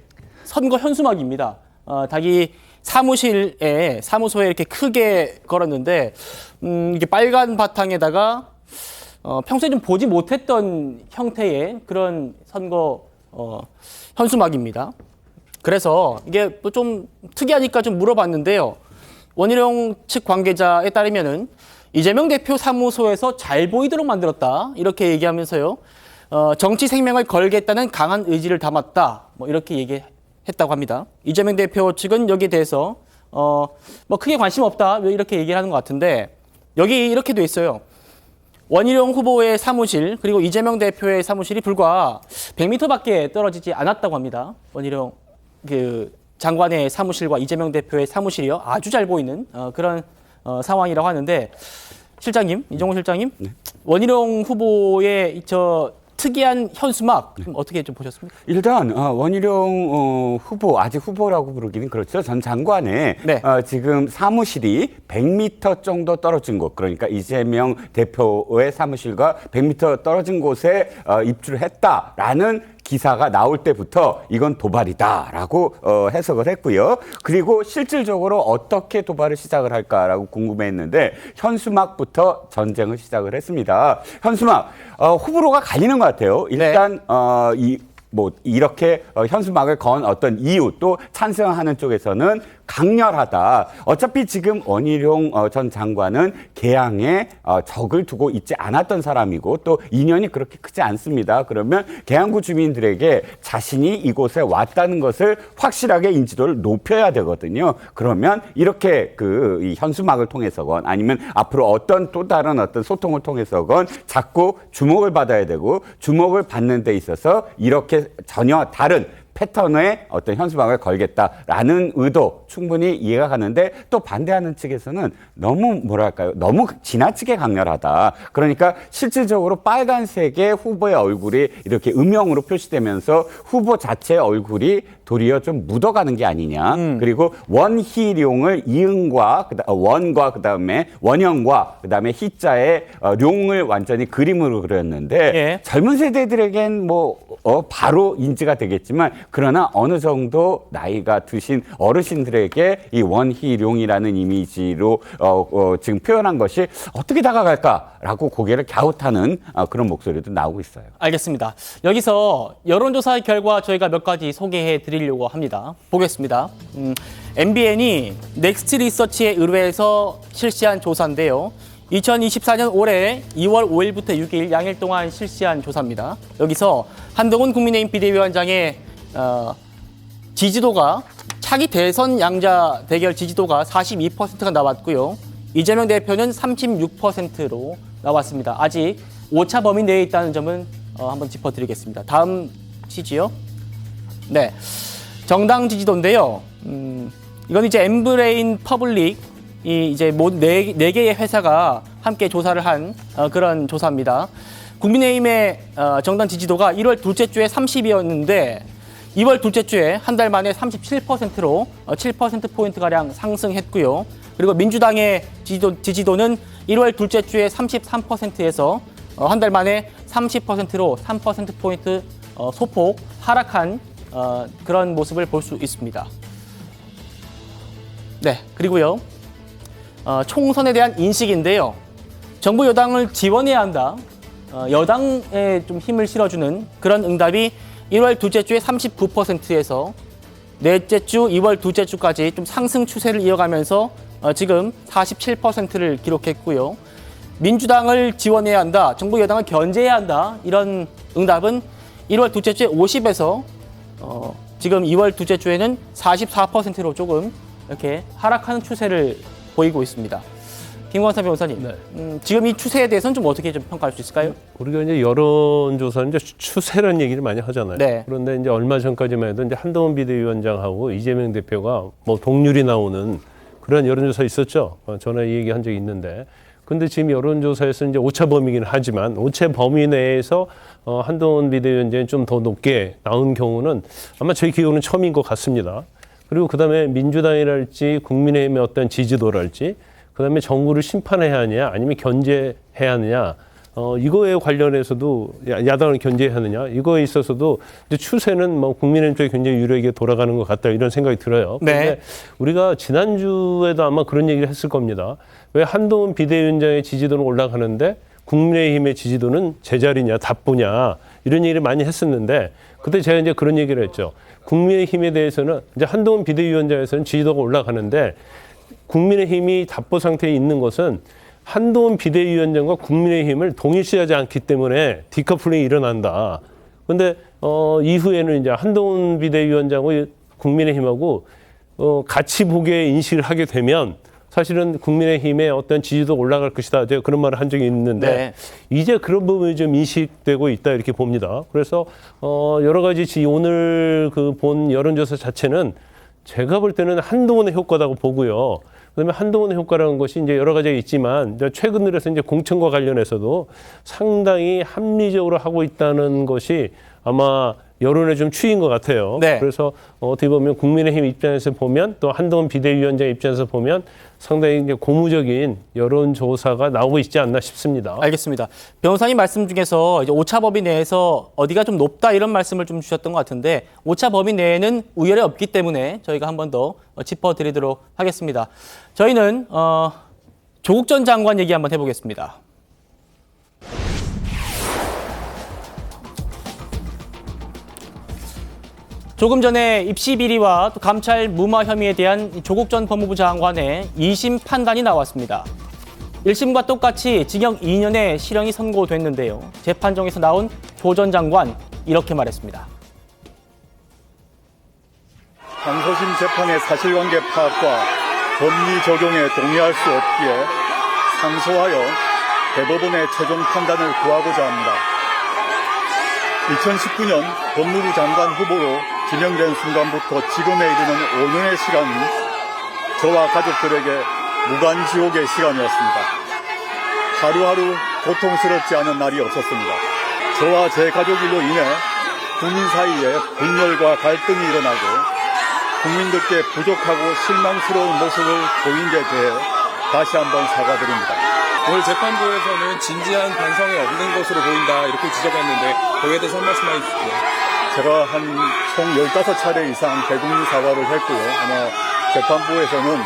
선거 현수막입니다. 자기 사무소에 이렇게 크게 걸었는데, 이게 빨간 바탕에다가 평소에 좀 보지 못했던 형태의 그런 선거 현수막입니다. 그래서 이게 또 좀 특이하니까 좀 물어봤는데요. 원희룡 측 관계자에 따르면은 이재명 대표 사무소에서 잘 보이도록 만들었다 이렇게 얘기하면서요. 정치 생명을 걸겠다는 강한 의지를 담았다. 뭐 이렇게 얘기했다고 합니다. 이재명 대표 측은 여기에 대해서 뭐 크게 관심 없다 이렇게 얘기를 하는 것 같은데, 여기 이렇게 돼 있어요. 원희룡 후보의 사무실 그리고 이재명 대표의 사무실이 불과 100m밖에 떨어지지 않았다고 합니다. 원희룡 그 장관의 사무실과 이재명 대표의 사무실이요, 아주 잘 보이는 그런 상황이라고 하는데, 실장님, 이종호 실장님, 네. 원희룡 후보의 저 특이한 현수막 좀 어떻게 좀 보셨습니까? 일단 원희룡 후보, 아직 후보라고 부르기는 그렇죠. 전 장관의 네. 지금 사무실이 100m 정도 떨어진 곳, 그러니까 이재명 대표의 사무실과 100m 떨어진 곳에 입주를 했다라는 기사가 나올 때부터 이건 도발이다라고 해석을 했고요. 그리고 실질적으로 어떻게 도발을 시작을 할까라고 궁금해했는데, 현수막부터 전쟁을 시작을 했습니다. 현수막 호불호가 갈리는 것 같아요. 일단 이렇게 현수막을 건 어떤 이유, 또 찬성하는 쪽에서는 강렬하다. 어차피 지금 원희룡 전 장관은 계양에 적을 두고 있지 않았던 사람이고 또 인연이 그렇게 크지 않습니다. 그러면 계양구 주민들에게 자신이 이곳에 왔다는 것을 확실하게 인지도를 높여야 되거든요. 그러면 이렇게 이 현수막을 통해서건 아니면 앞으로 어떤 또 다른 어떤 소통을 통해서건 자꾸 주목을 받아야 되고, 주목을 받는 데 있어서 이렇게 전혀 다른 패턴의 어떤 현수막을 걸겠다라는 의도 충분히 이해가 가는데, 또 반대하는 측에서는 너무 너무 지나치게 강렬하다. 그러니까 실질적으로 빨간색의 후보의 얼굴이 이렇게 음영으로 표시되면서 후보 자체의 얼굴이 도리어 좀 묻어가는 게 아니냐. 그리고 원희룡을 이응과 원과 그다음에 원형과 그다음에 희자의 룡을 완전히 그림으로 그렸는데, 예. 젊은 세대들에겐 바로 인지가 되겠지만, 그러나 어느 정도 나이가 드신 어르신들에게 이 원희룡이라는 이미지로 지금 표현한 것이 어떻게 다가갈까라고 고개를 갸웃하는 그런 목소리도 나오고 있어요. 알겠습니다. 여기서 여론조사 결과 저희가 몇 가지 소개해 드리려고 합니다. 보겠습니다. MBN이 넥스트 리서치에 의뢰해서 실시한 조사인데요. 2024년 올해 2월 5일부터 6일 양일 동안 실시한 조사입니다. 여기서 한동훈 국민의힘 비대위원장의 지지도가, 차기 대선 양자 대결 지지도가 42%가 나왔고요. 이재명 대표는 36%로 나왔습니다. 아직 오차 범위 내에 있다는 점은 한번 짚어드리겠습니다. 다음 시지요. 네, 정당 지지도인데요. 이건 이제 엠브레인 퍼블릭 이제 네 개의 회사가 함께 조사를 한 그런 조사입니다. 국민의힘의 정당 지지도가 1월 둘째 주에 30이었는데 2월 둘째 주에 한 달 만에 37%로 7%포인트가량 상승했고요. 그리고 민주당의 지지도는 1월 둘째 주에 33%에서 한 달 만에 30%로 3%포인트 소폭 하락한 그런 모습을 볼 수 있습니다. 네, 그리고요. 총선에 대한 인식인데요. 정부 여당을 지원해야 한다. 여당에 좀 힘을 실어주는 그런 응답이 1월 둘째 주에 39%에서 넷째 주, 2월 둘째 주까지 좀 상승 추세를 이어가면서 지금 47%를 기록했고요. 민주당을 지원해야 한다, 정부 여당을 견제해야 한다, 이런 응답은 1월 둘째 주에 50에서 지금 2월 둘째 주에는 44%로 조금 이렇게 하락하는 추세를 보이고 있습니다. 김광삼 변호사님, 지금 이 추세에 대해서는 좀 어떻게 좀 평가할 수 있을까요? 우리가 이제 여론조사는 이제 추세라는 얘기를 많이 하잖아요. 네. 그런데 이제 얼마 전까지만 해도 이제 한동훈 비대위원장하고 이재명 대표가 뭐 동률이 나오는 그런 여론조사 있었죠. 전에 이 얘기 한 적이 있는데. 근데 지금 여론조사에서 이제 오차 범위긴 하지만 오차 범위 내에서 한동훈 비대위원장이 좀 더 높게 나온 경우는 아마 저희 기억은 처음인 것 같습니다. 그리고 그다음에 민주당이랄지 국민의힘의 어떤 지지도랄지 그다음에 정부를 심판해야 하느냐 아니면 견제해야 하느냐 이거에 관련해서도 야당을 견제해야 하느냐 이거에 있어서도 이제 추세는 뭐 국민의힘 쪽에 굉장히 유리하게 돌아가는 것 같다 이런 생각이 들어요. 네. 그런데 우리가 지난주에도 아마 그런 얘기를 했을 겁니다. 왜 한동훈 비대위원장의 지지도는 올라가는데 국민의힘의 지지도는 제자리냐 답보냐 이런 얘기를 많이 했었는데 그때 제가 이제 그런 얘기를 했죠. 국민의힘에 대해서는 이제 한동훈 비대위원장에서는 지지도가 올라가는데 국민의힘이 답보 상태에 있는 것은 한동훈 비대위원장과 국민의힘을 동일시하지 않기 때문에 디커플링이 일어난다. 그런데 이후에는 이제 한동훈 비대위원장과 국민의힘하고 같이 보게 인식을 하게 되면 사실은 국민의힘의 어떤 지지도가 올라갈 것이다. 제가 그런 말을 한 적이 있는데 네. 이제 그런 부분이 좀 인식되고 있다 이렇게 봅니다. 그래서 여러 가지 오늘 그 본 여론조사 자체는 제가 볼 때는 한동훈의 효과라고 보고요. 그다음에 한동훈의 효과라는 것이 이제 여러 가지가 있지만 최근 들어서 이제 공천과 관련해서도 상당히 합리적으로 하고 있다는 것이 아마 여론의 좀 추이인 것 같아요. 네. 그래서 어떻게 보면 국민의힘 입장에서 보면 또 한동훈 비대위원장 입장에서 보면 상당히 이제 고무적인 여론조사가 나오고 있지 않나 싶습니다. 알겠습니다. 변호사님 말씀 중에서 이제 오차 범위 내에서 어디가 좀 높다 이런 말씀을 좀 주셨던 것 같은데 오차 범위 내에는 우열이 없기 때문에 저희가 한 번 더 짚어드리도록 하겠습니다. 저희는 조국 전 장관 얘기 한번 해보겠습니다. 조금 전에 입시 비리와 또 감찰 무마 혐의에 대한 조국 전 법무부 장관의 2심 판단이 나왔습니다. 1심과 똑같이 징역 2년의 실형이 선고됐는데요. 재판정에서 나온 조 전 장관 이렇게 말했습니다. 항소심 재판의 사실관계 파악과 법리 적용에 동의할 수 없기에 상소하여 대법원의 최종 판단을 구하고자 합니다. 2019년 법무부 장관 후보로 지명된 순간부터 지금에 이르는 5년의 시간은 저와 가족들에게 무간지옥의 시간이었습니다. 하루하루 고통스럽지 않은 날이 없었습니다. 저와 제 가족 일로 인해 국민 사이에 분열과 갈등이 일어나고 국민들께 부족하고 실망스러운 모습을 보인 데 대해 다시 한번 사과드립니다. 오늘 재판부에서는 진지한 반성이 없는 것으로 보인다 이렇게 지적했는데 거기에 대해서 한 말씀 해주시죠. 제가 총 15차례 이상 대국민 사과를 했고요. 아마 재판부에서는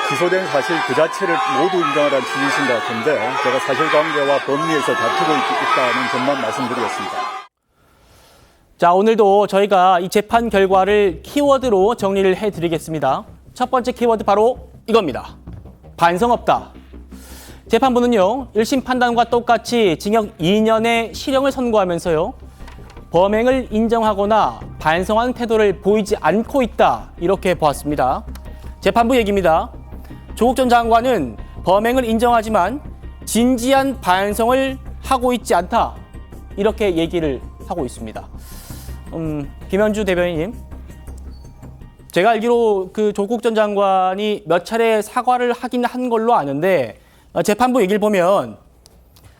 기소된 사실 그 자체를 모두 인정하라는 취지이신 것 같은데 제가 사실관계와 법리에서 다투고 있다는 점만 말씀드리겠습니다. 자, 오늘도 저희가 이 재판 결과를 키워드로 정리를 해드리겠습니다. 첫 번째 키워드 바로 이겁니다. 반성 없다. 재판부는요, 1심 판단과 똑같이 징역 2년의 실형을 선고하면서요, 범행을 인정하거나 반성한 태도를 보이지 않고 있다. 이렇게 보았습니다. 재판부 얘기입니다. 조국 전 장관은 범행을 인정하지만 진지한 반성을 하고 있지 않다. 이렇게 얘기를 하고 있습니다. 김현주 대변인님, 제가 알기로 그 조국 전 장관이 몇 차례 사과를 하긴 한 걸로 아는데 재판부 얘기를 보면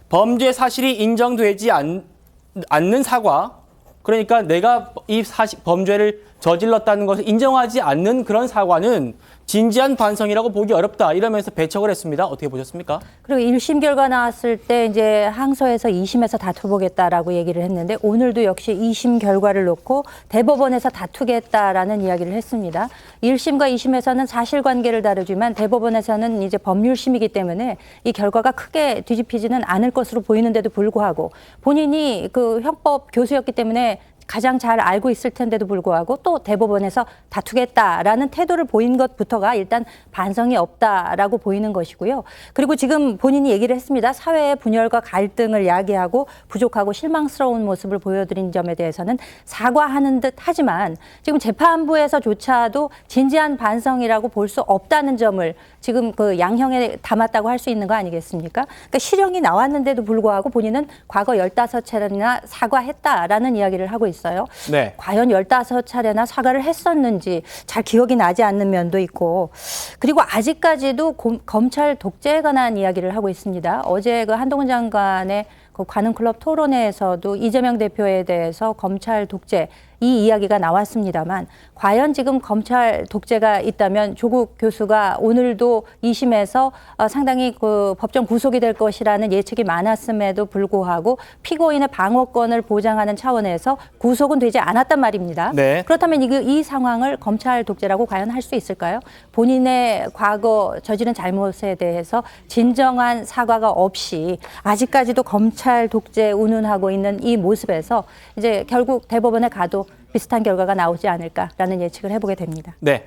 범죄 사실이 인정되지 않는 사과, 그러니까 내가 이 범죄를 저질렀다는 것을 인정하지 않는 그런 사과는 진지한 반성이라고 보기 어렵다 이러면서 배척을 했습니다. 어떻게 보셨습니까? 그리고 1심 결과 나왔을 때 이제 항소해서 2심에서 다투보겠다라고 얘기를 했는데 오늘도 역시 2심 결과를 놓고 대법원에서 다투겠다라는 이야기를 했습니다. 1심과 2심에서는 사실관계를 다루지만 대법원에서는 이제 법률심이기 때문에 이 결과가 크게 뒤집히지는 않을 것으로 보이는데도 불구하고 본인이 그 형법 교수였기 때문에 가장 잘 알고 있을 텐데도 불구하고 또 대법원에서 다투겠다라는 태도를 보인 것부터가 일단 반성이 없다라고 보이는 것이고요. 그리고 지금 본인이 얘기를 했습니다. 사회의 분열과 갈등을 야기하고 부족하고 실망스러운 모습을 보여드린 점에 대해서는 사과하는 듯 하지만 지금 재판부에서조차도 진지한 반성이라고 볼 수 없다는 점을 지금 그 양형에 담았다고 할 수 있는 거 아니겠습니까? 그러니까 실형이 나왔는데도 불구하고 본인은 과거 15차례나 사과했다라는 이야기를 하고 있어요. 네. 과연 15차례나 사과를 했었는지 잘 기억이 나지 않는 면도 있고, 그리고 아직까지도 검찰 독재에 관한 이야기를 하고 있습니다. 어제 그 한동훈 장관의 그 관훈클럽 토론회에서도 이재명 대표에 대해서 검찰 독재 이 이야기가 나왔습니다만 과연 지금 검찰 독재가 있다면 조국 교수가 오늘도 2심에서 상당히 그 법정 구속이 될 것이라는 예측이 많았음에도 불구하고 피고인의 방어권을 보장하는 차원에서 구속은 되지 않았단 말입니다. 네. 그렇다면 이 상황을 검찰 독재라고 과연 할 수 있을까요? 본인의 과거 저지른 잘못에 대해서 진정한 사과가 없이 아직까지도 검찰 독재에 운운하고 있는 이 모습에서 이제 결국 대법원에 가도 비슷한 결과가 나오지 않을까라는 예측을 해보게 됩니다. 네,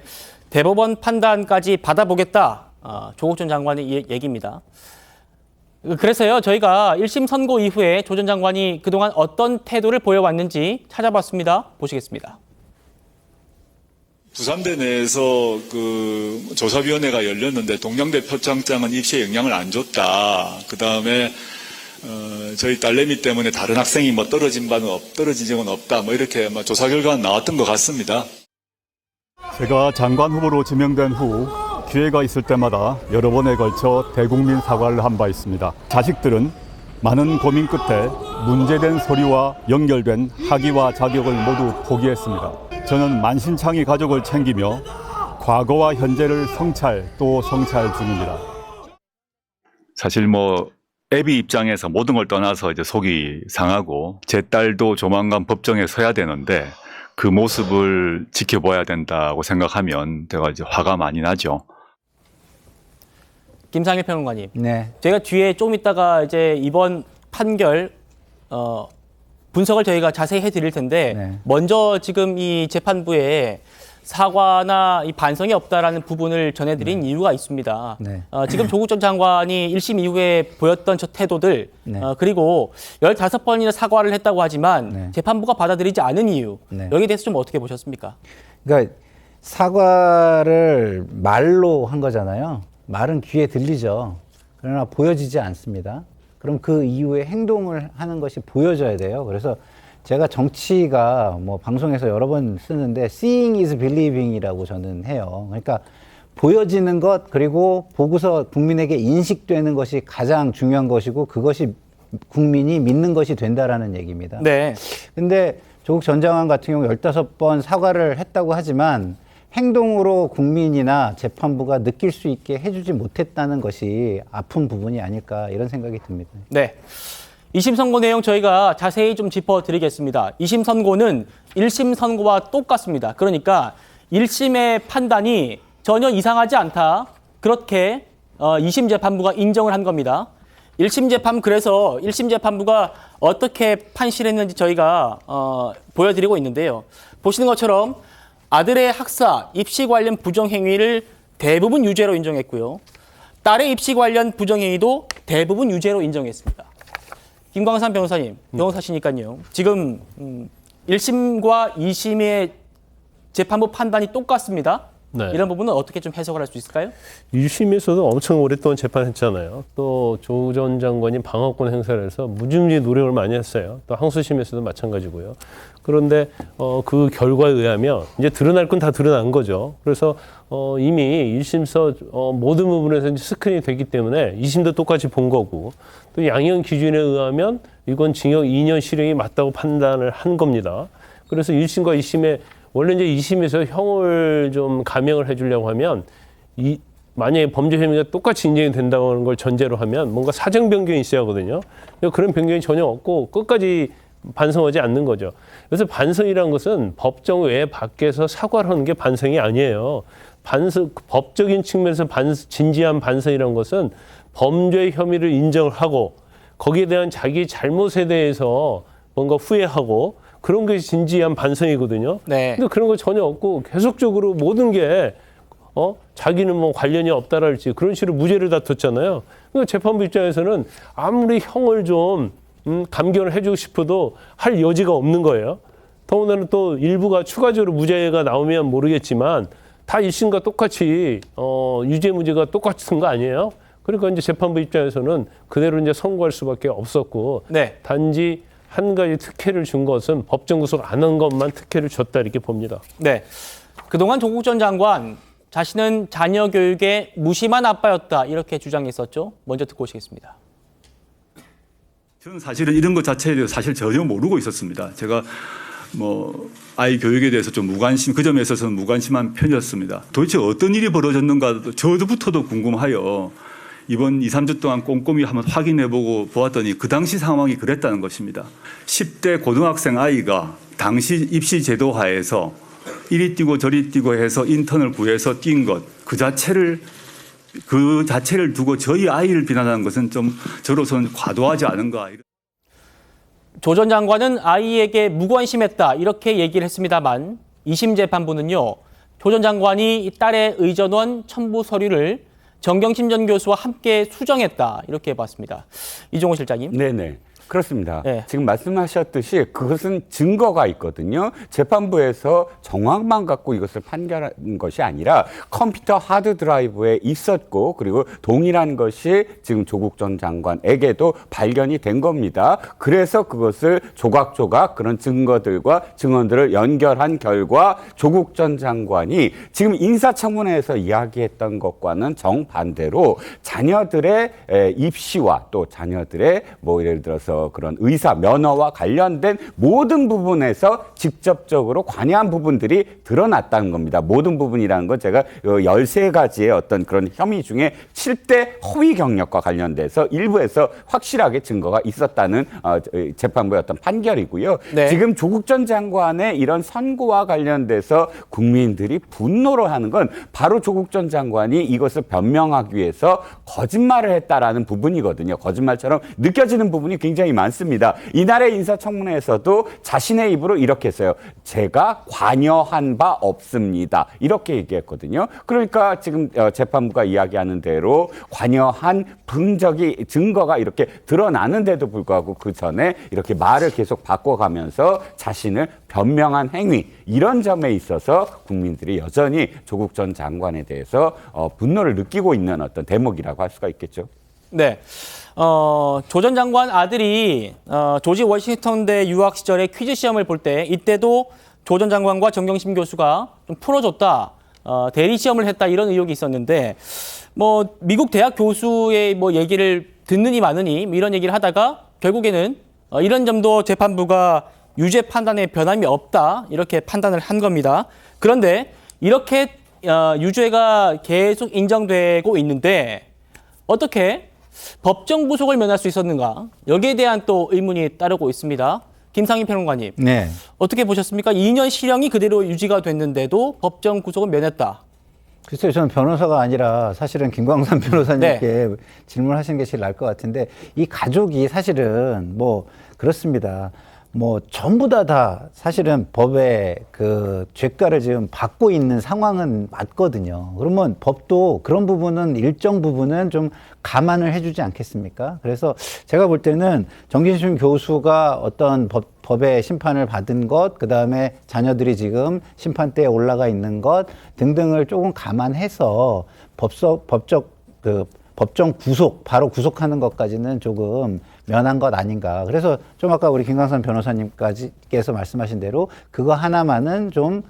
대법원 판단까지 받아보겠다. 조국 전 장관의 얘기입니다. 그래서요, 저희가 1심 선고 이후에 조 전 장관이 그동안 어떤 태도를 보여왔는지 찾아봤습니다. 보시겠습니다. 부산대 내에서 그 조사위원회가 열렸는데 동양대 표창장은 입시에 영향을 안 줬다. 그 다음에 저희 딸내미 때문에 다른 학생이 뭐 떨어진 적은 없다. 뭐 이렇게 조사 결과가 나왔던 것 같습니다. 제가 장관 후보로 지명된 후 기회가 있을 때마다 여러 번에 걸쳐 대국민 사과를 한 바 있습니다. 자식들은 많은 고민 끝에 문제된 서류와 연결된 학위와 자격을 모두 포기했습니다. 저는 만신창이 가족을 챙기며 과거와 현재를 성찰 중입니다. 사실 애비 입장에서 모든 걸 떠나서 이제 속이 상하고 제 딸도 조만간 법정에 서야 되는데 그 모습을 지켜봐야 된다고 생각하면 제가 이제 화가 많이 나죠. 김상일 평론가님. 네. 제가 뒤에 좀 이따가 이제 이번 판결 분석을 저희가 자세히 해드릴 텐데 네. 먼저 지금 이 재판부에 사과나 이 반성이 없다라는 부분을 전해드린 이유가 있습니다. 네. 지금 조국 전 장관이 1심 이후에 보였던 저 태도들 네. 그리고 15번이나 사과를 했다고 하지만 네. 재판부가 받아들이지 않은 이유 네. 여기에 대해서 좀 어떻게 보셨습니까? 그러니까 사과를 말로 한 거잖아요. 말은 귀에 들리죠. 그러나 보여지지 않습니다. 그럼 그 이후에 행동을 하는 것이 보여져야 돼요. 그래서 제가 정치가 방송에서 여러 번 쓰는데 seeing is believing이라고 저는 해요. 그러니까 보여지는 것 그리고 보고서 국민에게 인식되는 것이 가장 중요한 것이고 그것이 국민이 믿는 것이 된다라는 얘기입니다. 네. 근데 조국 전 장관 같은 경우 15번 사과를 했다고 하지만 행동으로 국민이나 재판부가 느낄 수 있게 해주지 못했다는 것이 아픈 부분이 아닐까 이런 생각이 듭니다. 네. 2심 선고 내용 저희가 자세히 좀 짚어드리겠습니다. 2심 선고는 1심 선고와 똑같습니다. 그러니까 1심의 판단이 전혀 이상하지 않다. 그렇게 2심 재판부가 인정을 한 겁니다. 1심 재판 그래서 1심 재판부가 어떻게 판시했는지 저희가 보여드리고 있는데요. 보시는 것처럼 아들의 학사, 입시 관련 부정행위를 대부분 유죄로 인정했고요. 딸의 입시 관련 부정행위도 대부분 유죄로 인정했습니다. 김광산 변호사님, 변호사시니까요. 지금 1심과 2심의 재판부 판단이 똑같습니다. 네. 이런 부분은 어떻게 좀 해석을 할 수 있을까요? 1심에서도 엄청 오랫동안 재판했잖아요. 또 조 전 장관이 방어권 행사를 해서 무지무지 노력을 많이 했어요. 또 항소심에서도 마찬가지고요. 그런데 그 결과에 의하면 이제 드러날 건 다 드러난 거죠. 그래서 이미 1심서 모든 부분에서 이제 스크린이 됐기 때문에 2심도 똑같이 본 거고 또 양형 기준에 의하면 이건 징역 2년 실형이 맞다고 판단을 한 겁니다. 그래서 1심과 2심에 원래 이제 2심에서 형을 좀 감형을 해주려고 하면 만약에 범죄 혐의가 똑같이 인정이 된다고 하는 걸 전제로 하면 뭔가 사정 변경이 있어야 하거든요. 그런 변경이 전혀 없고 끝까지 반성하지 않는 거죠. 그래서 반성이라는 것은 법정 외 밖에서 사과를 하는 게 반성이 아니에요. 법적인 측면에서 진지한 반성이라는 것은 범죄 혐의를 인정을 하고 거기에 대한 자기 잘못에 대해서 뭔가 후회하고 그런 게 진지한 반성이거든요. 네. 근데 그런 거 전혀 없고 계속적으로 모든 게 자기는 뭐 관련이 없다랄지 그런 식으로 무죄를 다퉜잖아요. 그러니까 재판부 입장에서는 아무리 형을 좀 감경을 해주고 싶어도 할 여지가 없는 거예요. 더군다나 또 일부가 추가적으로 무죄가 나오면 모르겠지만 다 1심과 똑같이 유죄 무죄가 똑같은 거 아니에요? 그러니까 이제 재판부 입장에서는 그대로 이제 선고할 수밖에 없었고 네. 단지 한 가지 특혜를 준 것은 법정 구속 안 한 것만 특혜를 줬다 이렇게 봅니다. 네. 그동안 조국 전 장관 자신은 자녀 교육에 무심한 아빠였다 이렇게 주장했었죠. 먼저 듣고 오시겠습니다. 저는 사실은 이런 것 자체에 대해서 사실 전혀 모르고 있었습니다. 제가 아이 교육에 대해서 좀 무관심, 그 점에 있어서는 무관심한 편이었습니다. 도대체 어떤 일이 벌어졌는가 저부터도 궁금하여 이번 2, 3주 동안 꼼꼼히 한번 확인해보고 보았더니 그 당시 상황이 그랬다는 것입니다. 10대 고등학생 아이가 당시 입시 제도 하에서 이리 뛰고 저리 뛰고 해서 인턴을 구해서 뛴 것, 그 자체를 두고 저희 아이를 비난하는 것은 좀 저로서는 과도하지 않은가. 조 전 장관은 아이에게 무관심했다 이렇게 얘기를 했습니다만 2심 재판부는요. 조 전 장관이 딸의 의전원 첨부 서류를 정경심 전 교수와 함께 수정했다 이렇게 봤습니다. 이종호 실장님. 네네. 그렇습니다. 네. 지금 말씀하셨듯이 그것은 증거가 있거든요. 재판부에서 정황만 갖고 이것을 판결한 것이 아니라 컴퓨터 하드 드라이브에 있었고 그리고 동일한 것이 지금 조국 전 장관에게도 발견이 된 겁니다. 그래서 그것을 조각조각 그런 증거들과 증언들을 연결한 결과 조국 전 장관이 지금 인사청문회에서 이야기했던 것과는 정반대로 자녀들의 입시와 또 자녀들의 예를 들어서 그런 의사 면허와 관련된 모든 부분에서 직접적으로 관여한 부분들이 드러났다는 겁니다. 모든 부분이라는 건 제가 13가지의 어떤 그런 혐의 중에 7대 허위 경력과 관련돼서 일부에서 확실하게 증거가 있었다는 재판부의 어떤 판결이고요. 네. 지금 조국 전 장관의 이런 선고와 관련돼서 국민들이 분노를 하는 건 바로 조국 전 장관이 이것을 변명하기 위해서 거짓말을 했다라는 부분이거든요. 거짓말처럼 느껴지는 부분이 굉장히 많습니다. 이날의 인사청문회에서도 자신의 입으로 이렇게 했어요. 제가 관여한 바 없습니다. 이렇게 얘기했거든요. 그러니까 지금 재판부가 이야기하는 대로 관여한 증거가 이렇게 드러나는데도 불구하고 그 전에 이렇게 말을 계속 바꿔가면서 자신을 변명한 행위 이런 점에 있어서 국민들이 여전히 조국 전 장관에 대해서 분노를 느끼고 있는 어떤 대목이라고 할 수가 있겠죠. 네. 조 전 장관 아들이 조지 워싱턴대 유학 시절에 퀴즈 시험을 볼 때 이때도 조 전 장관과 정경심 교수가 좀 풀어줬다, 대리 시험을 했다 이런 의혹이 있었는데 미국 대학 교수의 얘기를 듣느니 마느니 이런 얘기를 하다가 결국에는 이런 점도 재판부가 유죄 판단에 변함이 없다 이렇게 판단을 한 겁니다. 그런데 이렇게 유죄가 계속 인정되고 있는데 어떻게 법정 구속을 면할 수 있었는가? 여기에 대한 또 의문이 따르고 있습니다. 김상희 평론가님. 네. 어떻게 보셨습니까? 2년 실형이 그대로 유지가 됐는데도 법정 구속은 면했다. 글쎄요, 저는 변호사가 아니라 사실은 김광삼 변호사님께 질문하시는 게 제일 나을 것 같은데 이 가족이 사실은 그렇습니다. 전부 다 사실은 법의 그 죄가를 지금 받고 있는 상황은 맞거든요. 그러면 법도 그런 부분은 일정 부분은 좀 감안을 해주지 않겠습니까? 그래서 제가 볼 때는 정경심 교수가 어떤 법의 심판을 받은 것, 그 다음에 자녀들이 지금 심판대에 올라가 있는 것 등등을 조금 감안해서 법정 구속, 바로 구속하는 것까지는 조금 면한 것 아닌가. 그래서 좀 아까 우리 김광선 변호사님께서 말씀하신 대로 그거 하나만은 좀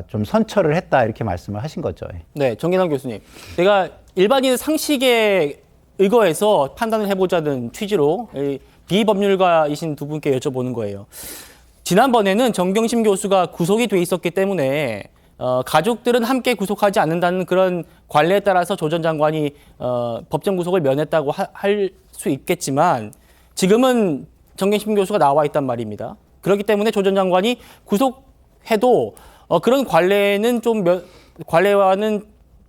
좀 선처를 했다 이렇게 말씀을 하신 거죠. 네, 정진환 교수님. 내가 일반인 상식에 의거해서 판단을 해보자는 취지로 비법률가이신 두 분께 여쭤보는 거예요. 지난번에는 정경심 교수가 구속이 돼 있었기 때문에 가족들은 함께 구속하지 않는다는 그런 관례에 따라서 조 전 장관이 법정 구속을 면했다고 할 수 있겠지만 지금은 정경심 교수가 나와 있단 말입니다. 그렇기 때문에 조 전 장관이 구속해도 그런 관례는 좀 관례와는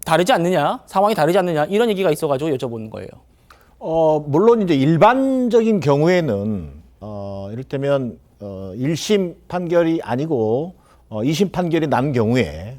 다르지 않느냐, 상황이 다르지 않느냐 이런 얘기가 있어가지고 여쭤보는 거예요. 물론 이제 일반적인 경우에는 이를테면 1심 판결이 아니고 2심 판결이 난 경우에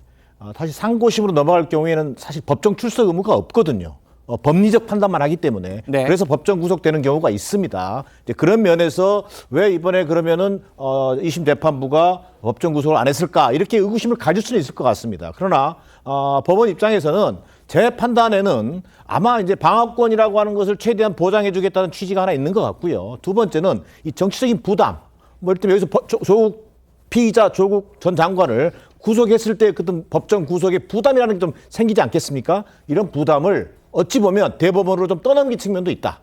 다시 상고심으로 넘어갈 경우에는 사실 법정 출석 의무가 없거든요. 법리적 판단만 하기 때문에. 네. 그래서 법정 구속되는 경우가 있습니다. 이제 그런 면에서 왜 이번에 그러면은 2심 재판부가 법정 구속을 안 했을까 이렇게 의구심을 가질 수는 있을 것 같습니다. 그러나 법원 입장에서는 제 판단에는 아마 이제 방어권이라고 하는 것을 최대한 보장해주겠다는 취지가 하나 있는 것 같고요. 두 번째는 이 정치적인 부담. 뭐 이를테면 여기서 조국 피의자 조국 전 장관을 구속했을 때 그떤 법정 구속의 부담이라는 게 좀 생기지 않겠습니까? 이런 부담을 어찌 보면 대법원으로 좀 떠넘긴 측면도 있다.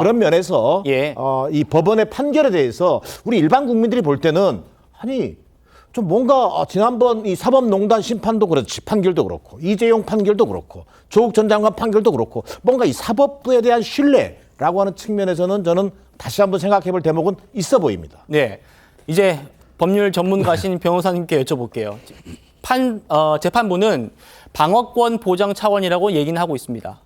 그런 면에서 이 법원의 판결에 대해서 우리 일반 국민들이 볼 때는 아니 좀 뭔가 지난번 이 사법농단 심판도 그렇지 판결도 그렇고 이재용 판결도 그렇고 조국 전 장관 판결도 그렇고 뭔가 이 사법부에 대한 신뢰라고 하는 측면에서는 저는 다시 한번 생각해볼 대목은 있어 보입니다. 네, 이제 법률 전문가신 변호사님께 여쭤볼게요. 재판부는 방어권 보장 차원이라고 얘기는 하고 있습니다.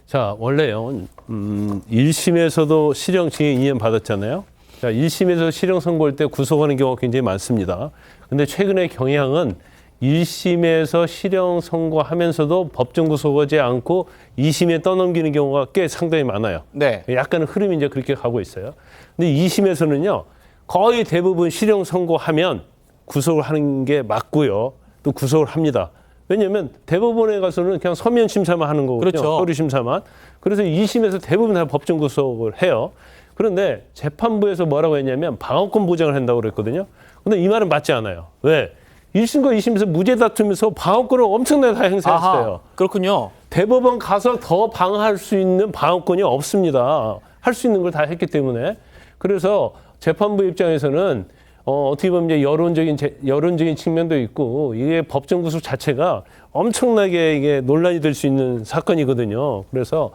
자, 원래요, 1심에서도 실형 징역 2년 받았잖아요. 자, 1심에서 실형 선고할 때 구속하는 경우가 굉장히 많습니다. 근데 최근의 경향은 1심에서 실형 선고하면서도 법정 구속하지 않고 2심에 떠넘기는 경우가 꽤 상당히 많아요. 네. 약간의 흐름이 이제 그렇게 가고 있어요. 근데 2심에서는요, 거의 대부분 실형 선고하면 구속을 하는 게 맞고요. 또 구속을 합니다. 왜냐하면 대법원에 가서는 그냥 서면 심사만 하는 거거든요. 그렇죠. 서류 심사만. 그래서 2심에서 대부분 다 법정 구속을 해요. 그런데 재판부에서 뭐라고 했냐면 방어권 보장을 한다고 그랬거든요. 근데 이 말은 맞지 않아요. 왜? 1심과 2심에서 무죄 다투면서 방어권을 엄청나게 다 행사했어요. 아하, 그렇군요. 대법원 가서 더 방어할 수 있는 방어권이 없습니다. 할 수 있는 걸 다 했기 때문에. 그래서 재판부 입장에서는 어떻게 보면 이제 여론적인 측면도 있고 이게 법정 구속 자체가 엄청나게 이게 논란이 될 수 있는 사건이거든요. 그래서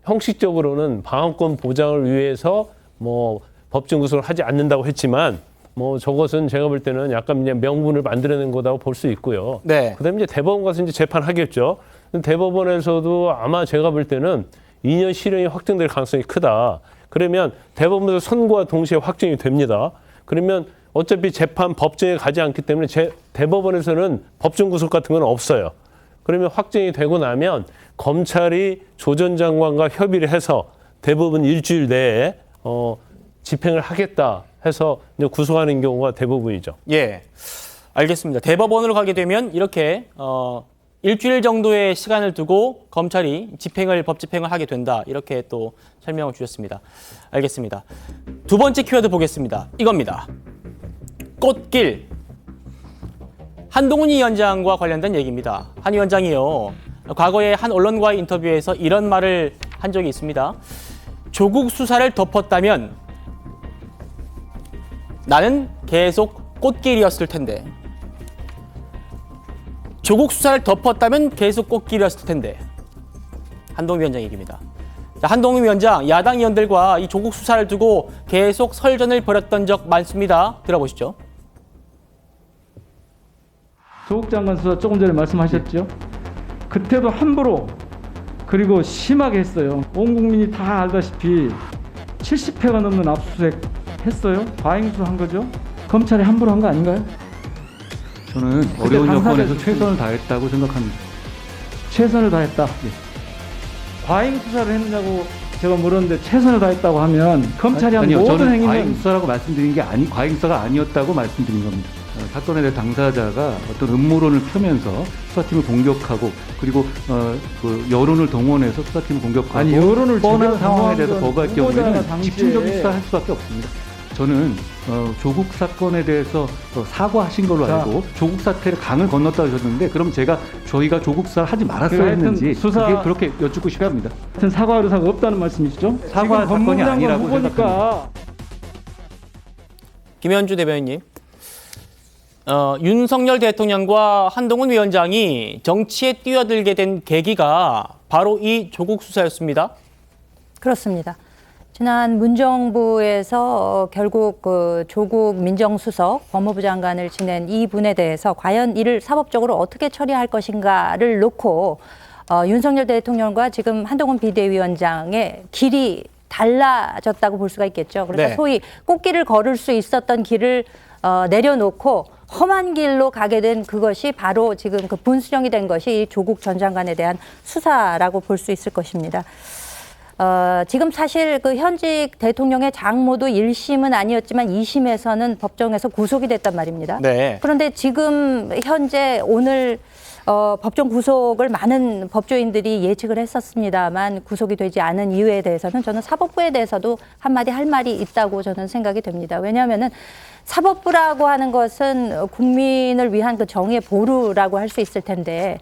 형식적으로는 방어권 보장을 위해서 뭐 법정 구속을 하지 않는다고 했지만 뭐 저것은 제가 볼 때는 약간 그냥 명분을 만들어낸 거라고 볼 수 있고요. 네. 그다음에 이제 대법원 가서 이제 재판하겠죠. 대법원에서도 아마 제가 볼 때는 2년 실형이 확정될 가능성이 크다. 그러면 대법원에서 선고와 동시에 확정이 됩니다. 그러면 어차피 재판 법정에 가지 않기 때문에 대법원에서는 법정 구속 같은 건 없어요. 그러면 확정이 되고 나면 검찰이 조 전 장관과 협의를 해서 대법원 일주일 내에 집행을 하겠다 해서 이제 구속하는 경우가 대부분이죠. 예, 알겠습니다. 대법원으로 가게 되면 이렇게 일주일 정도의 시간을 두고 검찰이 법 집행을 하게 된다. 이렇게 또 설명을 주셨습니다. 알겠습니다. 두 번째 키워드 보겠습니다. 이겁니다. 꽃길. 한동훈 위원장과 관련된 얘기입니다. 한 위원장이요, 과거에 한 언론과의 인터뷰에서 이런 말을 한 적이 있습니다. 조국 수사를 덮었다면 나는 계속 꽃길이었을 텐데. 조국 수사를 덮었다면 계속 꽃길이었을 텐데. 한동훈 위원장 얘기입니다. 자, 한동훈 위원장, 야당 의원들과 이 조국 수사를 두고 계속 설전을 벌였던 적 많습니다. 들어보시죠. 조국 장관 수사 조금 전에 말씀하셨죠. 그때도 함부로 그리고 심하게 했어요. 온 국민이 다 알다시피 70회가 넘는 압수수색 했어요. 과잉수 한 거죠. 검찰이 함부로 한 거 아닌가요? 저는 어려운 여건에서 최선을 다했다고 생각합니다. 최선을 다했다. 과잉 수사를 했느냐고 제가 물었는데 최선을 다했다고 하면 검찰이 한 모든 저는 행위는 과잉 수사라고 말씀드린 게 과잉 수사가 아니었다고 말씀드린 겁니다. 사건에 대해 당사자가 어떤 음모론을 펴면서 수사팀을 공격하고 그리고 그 여론을 동원해서 수사팀을 공격하고 아니, 여론을 뻔한 상황에 제대로 대해서 거부할 경우에는 당시에 집중적인 수사할 수밖에 없습니다. 저는 조국 사건에 대해서 사과하신 걸로 알고 조국 사태를 강을 건넜다고 하셨는데 그럼 저희가 조국 수사를 하지 말았어야 했는지 그게 그렇게 여쭙고 싶습니다. 하여튼 사과 의사가 없다는 말씀이시죠? 사과 사건이 아니라고 생각합니다. 김현주 대변인님, 윤석열 대통령과 한동훈 위원장이 정치에 뛰어들게 된 계기가 바로 이 조국 수사였습니다. 그렇습니다. 지난 문정부에서 결국 그 조국 민정수석 법무부 장관을 지낸 이분에 대해서 과연 이를 사법적으로 어떻게 처리할 것인가를 놓고 윤석열 대통령과 지금 한동훈 비대위원장의 길이 달라졌다고 볼 수가 있겠죠. 그래서 네. 소위 꽃길을 걸을 수 있었던 길을 내려놓고 험한 길로 가게 된 그것이 바로 지금 그 분수령이 된 것이 이 조국 전 장관에 대한 수사라고 볼 수 있을 것입니다. 지금 사실 그 현직 대통령의 장모도 1심은 아니었지만 2심에서는 법정에서 구속이 됐단 말입니다. 네. 그런데 지금 현재 오늘 법정 구속을 많은 법조인들이 예측을 했었습니다만 구속이 되지 않은 이유에 대해서는 저는 사법부에 대해서도 한마디 할 말이 있다고 저는 생각이 됩니다. 왜냐하면은 사법부라고 하는 것은 국민을 위한 그 정의의 보루라고 할 수 있을 텐데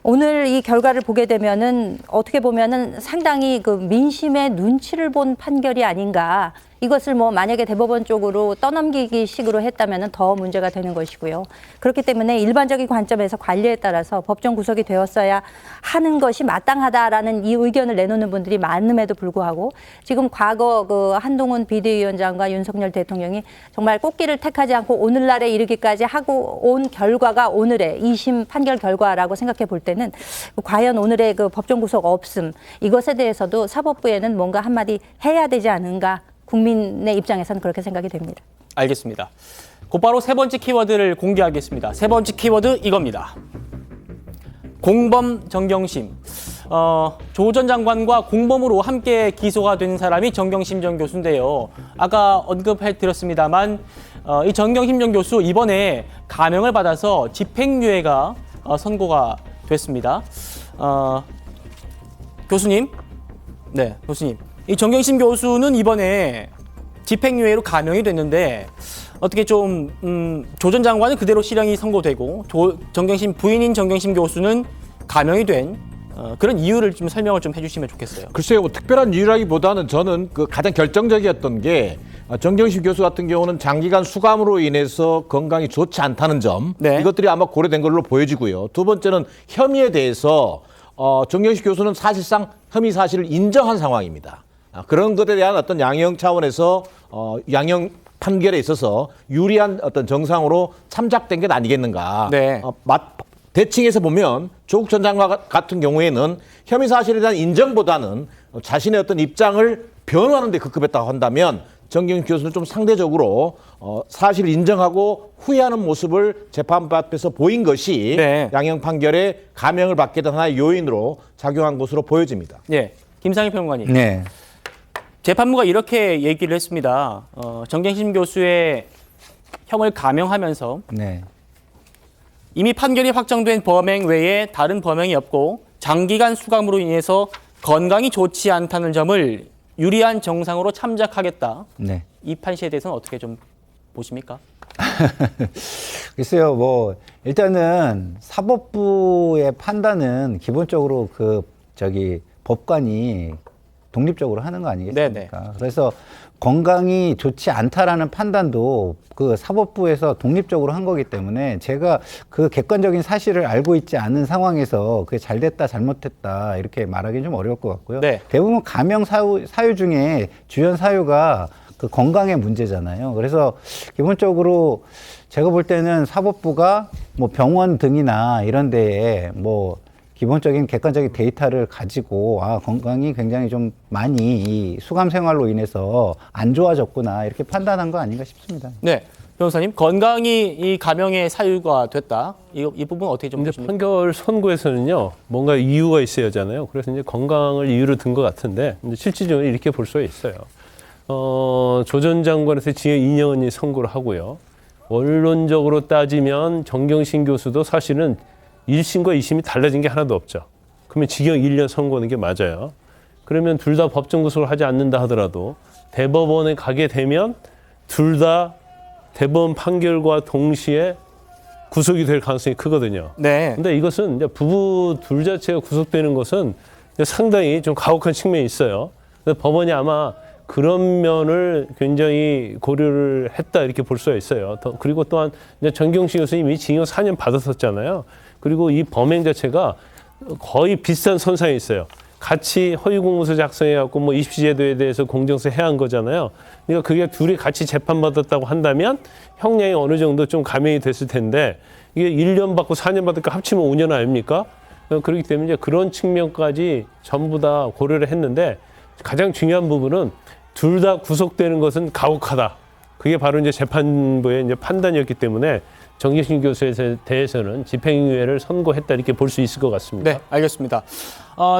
오늘 이 결과를 보게 되면은 어떻게 보면은 상당히 그 민심의 눈치를 본 판결이 아닌가. 이것을 뭐 만약에 대법원 쪽으로 떠넘기기 식으로 했다면은 더 문제가 되는 것이고요. 그렇기 때문에 일반적인 관점에서 관리에 따라서 법정 구속이 되었어야 하는 것이 마땅하다라는 이 의견을 내놓는 분들이 많음에도 불구하고 지금 과거 그 한동훈 비대위원장과 윤석열 대통령이 정말 꽃길을 택하지 않고 오늘날에 이르기까지 하고 온 결과가 오늘의 2심 판결 결과라고 생각해 볼 때는 과연 오늘의 그 법정 구속 없음 이것에 대해서도 사법부에는 뭔가 한마디 해야 되지 않은가. 국민의 입장에서는 그렇게 생각이 됩니다. 알겠습니다. 곧바로 세 번째 키워드를 공개하겠습니다. 세 번째 키워드 이겁니다. 공범 정경심. 조 전 장관과 공범으로 함께 기소가 된 사람이 정경심 전 교수인데요. 아까 언급해드렸습니다만 이 정경심 전 교수 이번에 감형을 받아서 집행유예가 선고가 됐습니다. 교수님, 네, 교수님. 이 정경심 교수는 이번에 집행유예로 감형이 됐는데 어떻게 좀 조 전 장관은 그대로 실형이 선고되고 정경심 부인인 정경심 교수는 감형이 된 그런 이유를 좀 설명을 좀 해주시면 좋겠어요. 글쎄요, 뭐 특별한 이유라기보다는 저는 그 가장 결정적이었던 게 정경심 교수 같은 경우는 장기간 수감으로 인해서 건강이 좋지 않다는 점 네. 이것들이 아마 고려된 걸로 보여지고요. 두 번째는 혐의에 대해서 정경심 교수는 사실상 혐의 사실을 인정한 상황입니다. 그런 것에 대한 어떤 양형 차원에서 양형 판결에 있어서 유리한 어떤 정상으로 참작된 게 아니겠는가. 네. 대칭해서 보면 조국 전 장관 같은 경우에는 혐의 사실에 대한 인정보다는 자신의 어떤 입장을 변호하는 데 급급했다고 한다면 정경심 교수는 좀 상대적으로 사실을 인정하고 후회하는 모습을 재판부 앞에서 보인 것이 네. 양형 판결에 감형을 받게 된 하나의 요인으로 작용한 것으로 보여집니다. 네, 김상희 평론가님. 네. 재판부가 이렇게 얘기를 했습니다. 정경심 교수의 형을 감형하면서 네. 이미 판결이 확정된 범행 외에 다른 범행이 없고 장기간 수감으로 인해서 건강이 좋지 않다는 점을 유리한 정상으로 참작하겠다. 네. 이 판시에 대해서는 어떻게 좀 보십니까? 글쎄요, 뭐 일단은 사법부의 판단은 기본적으로 법관이 독립적으로 하는 거 아니겠습니까? 네네. 그래서 건강이 좋지 않다라는 판단도 그 사법부에서 독립적으로 한 거기 때문에 제가 그 객관적인 사실을 알고 있지 않은 상황에서 그게 잘 됐다 잘못됐다 이렇게 말하기는 좀 어려울 것 같고요. 네. 대부분 감형 사유 중에 주연 사유가 그 건강의 문제잖아요. 그래서 기본적으로 제가 볼 때는 사법부가 뭐 병원 등이나 이런 데에 뭐 기본적인 객관적인 데이터를 가지고 건강이 굉장히 좀 많이 이 수감 생활로 인해서 안 좋아졌구나 이렇게 판단한 거 아닌가 싶습니다. 네, 변호사님 건강이 이 감형의 사유가 됐다. 이 부분 어떻게 좀 보십니까? 판결 선고에서는요 뭔가 이유가 있어야 하잖아요. 그래서 이제 건강을 이유로 든 것 같은데 실질적으로 이렇게 볼 수가 있어요. 조 전 장관에서 징역 2년이 선고를 하고요. 원론적으로 따지면 정경심 교수도 사실은 1심과 2심이 달라진 게 하나도 없죠. 그러면 징역 1년 선고하는 게 맞아요. 그러면 둘 다 법정 구속을 하지 않는다 하더라도 대법원에 가게 되면 둘 다 대법원 판결과 동시에 구속이 될 가능성이 크거든요. 네. 근데 이것은 이제 부부 둘 자체가 구속되는 것은 상당히 좀 가혹한 측면이 있어요. 근데 법원이 아마 그런 면을 굉장히 고려를 했다 이렇게 볼 수가 있어요. 그리고 또한 이제 정경심 교수님이 징역 4년 받았었잖아요. 그리고 이 범행 자체가 거의 비슷한 선상에 있어요. 같이 허위공문서 작성해갖고 뭐 입시제도에 대해서 공정성 해한 거잖아요. 그러니까 그게 둘이 같이 재판받았다고 한다면 형량이 어느 정도 좀 감형이 됐을 텐데 이게 1년 받고 4년 받으니까 합치면 5년 아닙니까? 그렇기 때문에 이제 그런 측면까지 전부 다 고려를 했는데 가장 중요한 부분은 둘 다 구속되는 것은 가혹하다. 그게 바로 이제 재판부의 이제 판단이었기 때문에 정경심 교수에 대해서는 집행유예를 선고했다 이렇게 볼 수 있을 것 같습니다. 네, 알겠습니다.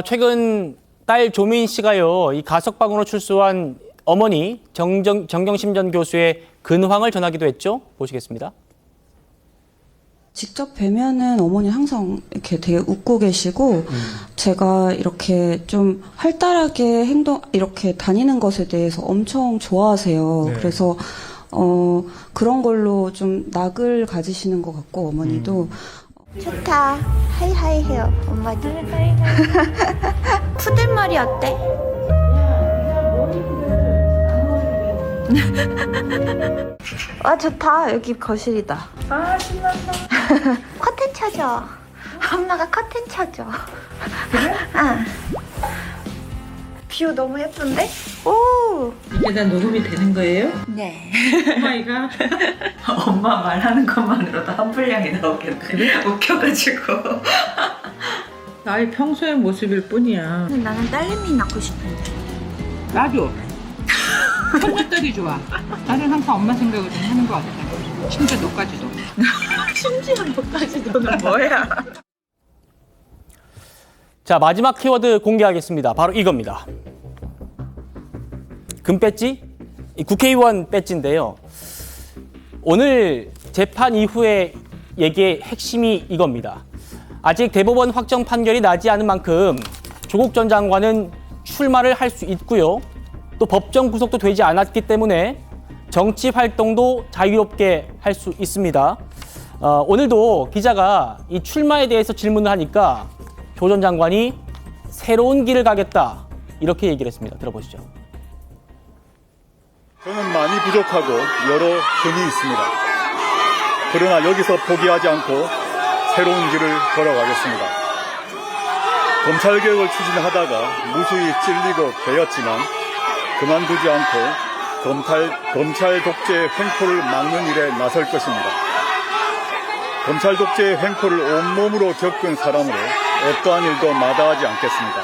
최근 딸 조민 씨가요, 이 가석방으로 출소한 어머니 정경심 전 교수의 근황을 전하기도 했죠. 보시겠습니다. 직접 뵈면은 어머니 항상 이렇게 되게 웃고 계시고, 제가 이렇게 좀 활달하게 이렇게 다니는 것에 대해서 엄청 좋아하세요. 네. 그래서, 그런 걸로 좀 낙을 가지시는 것 같고, 어머니도. 좋다. 하이하이 해요, 엄마도. 푸들머리 어때? 아, 좋다. 여기 거실이다. 아, 신난다. 커튼 쳐줘. 엄마가 커튼 쳐줘. 그래? 응. 뷰 너무 예쁜데? 오! 이게 다 녹음이 되는 거예요? 네. 엄마이가 엄마 말하는 것만으로도 한 분량이 나오겠네. 그래? 웃겨가지고. 나의 평소의 모습일 뿐이야. 나는 딸내미 낳고 싶은데. 나도. 손주딸이 좋아. 나는 항상 엄마 생각을 좀 하는 것 같아. 심지어 너까지도. 심지어 너까지도는 뭐야? 자, 마지막 키워드 공개하겠습니다. 바로 이겁니다. 금 배지? 이 국회의원 배지인데요. 오늘 재판 이후에 얘기의 핵심이 이겁니다. 아직 대법원 확정 판결이 나지 않은 만큼 조국 전 장관은 출마를 할 수 있고요. 또 법정 구속도 되지 않았기 때문에 정치 활동도 자유롭게 할 수 있습니다. 오늘도 기자가 이 출마에 대해서 질문을 하니까 조 전 장관이 새로운 길을 가겠다 이렇게 얘기를 했습니다. 들어보시죠. 저는 많이 부족하고 여러 흠이 있습니다. 그러나 여기서 포기하지 않고 새로운 길을 걸어가겠습니다. 검찰개혁을 추진하다가 무수히 찔리고 베었지만 그만두지 않고 검찰 독재의 횡포를 막는 일에 나설 것입니다. 검찰 독재의 횡포를 온몸으로 겪은 사람으로 어떠한 일도 마다하지 않겠습니다.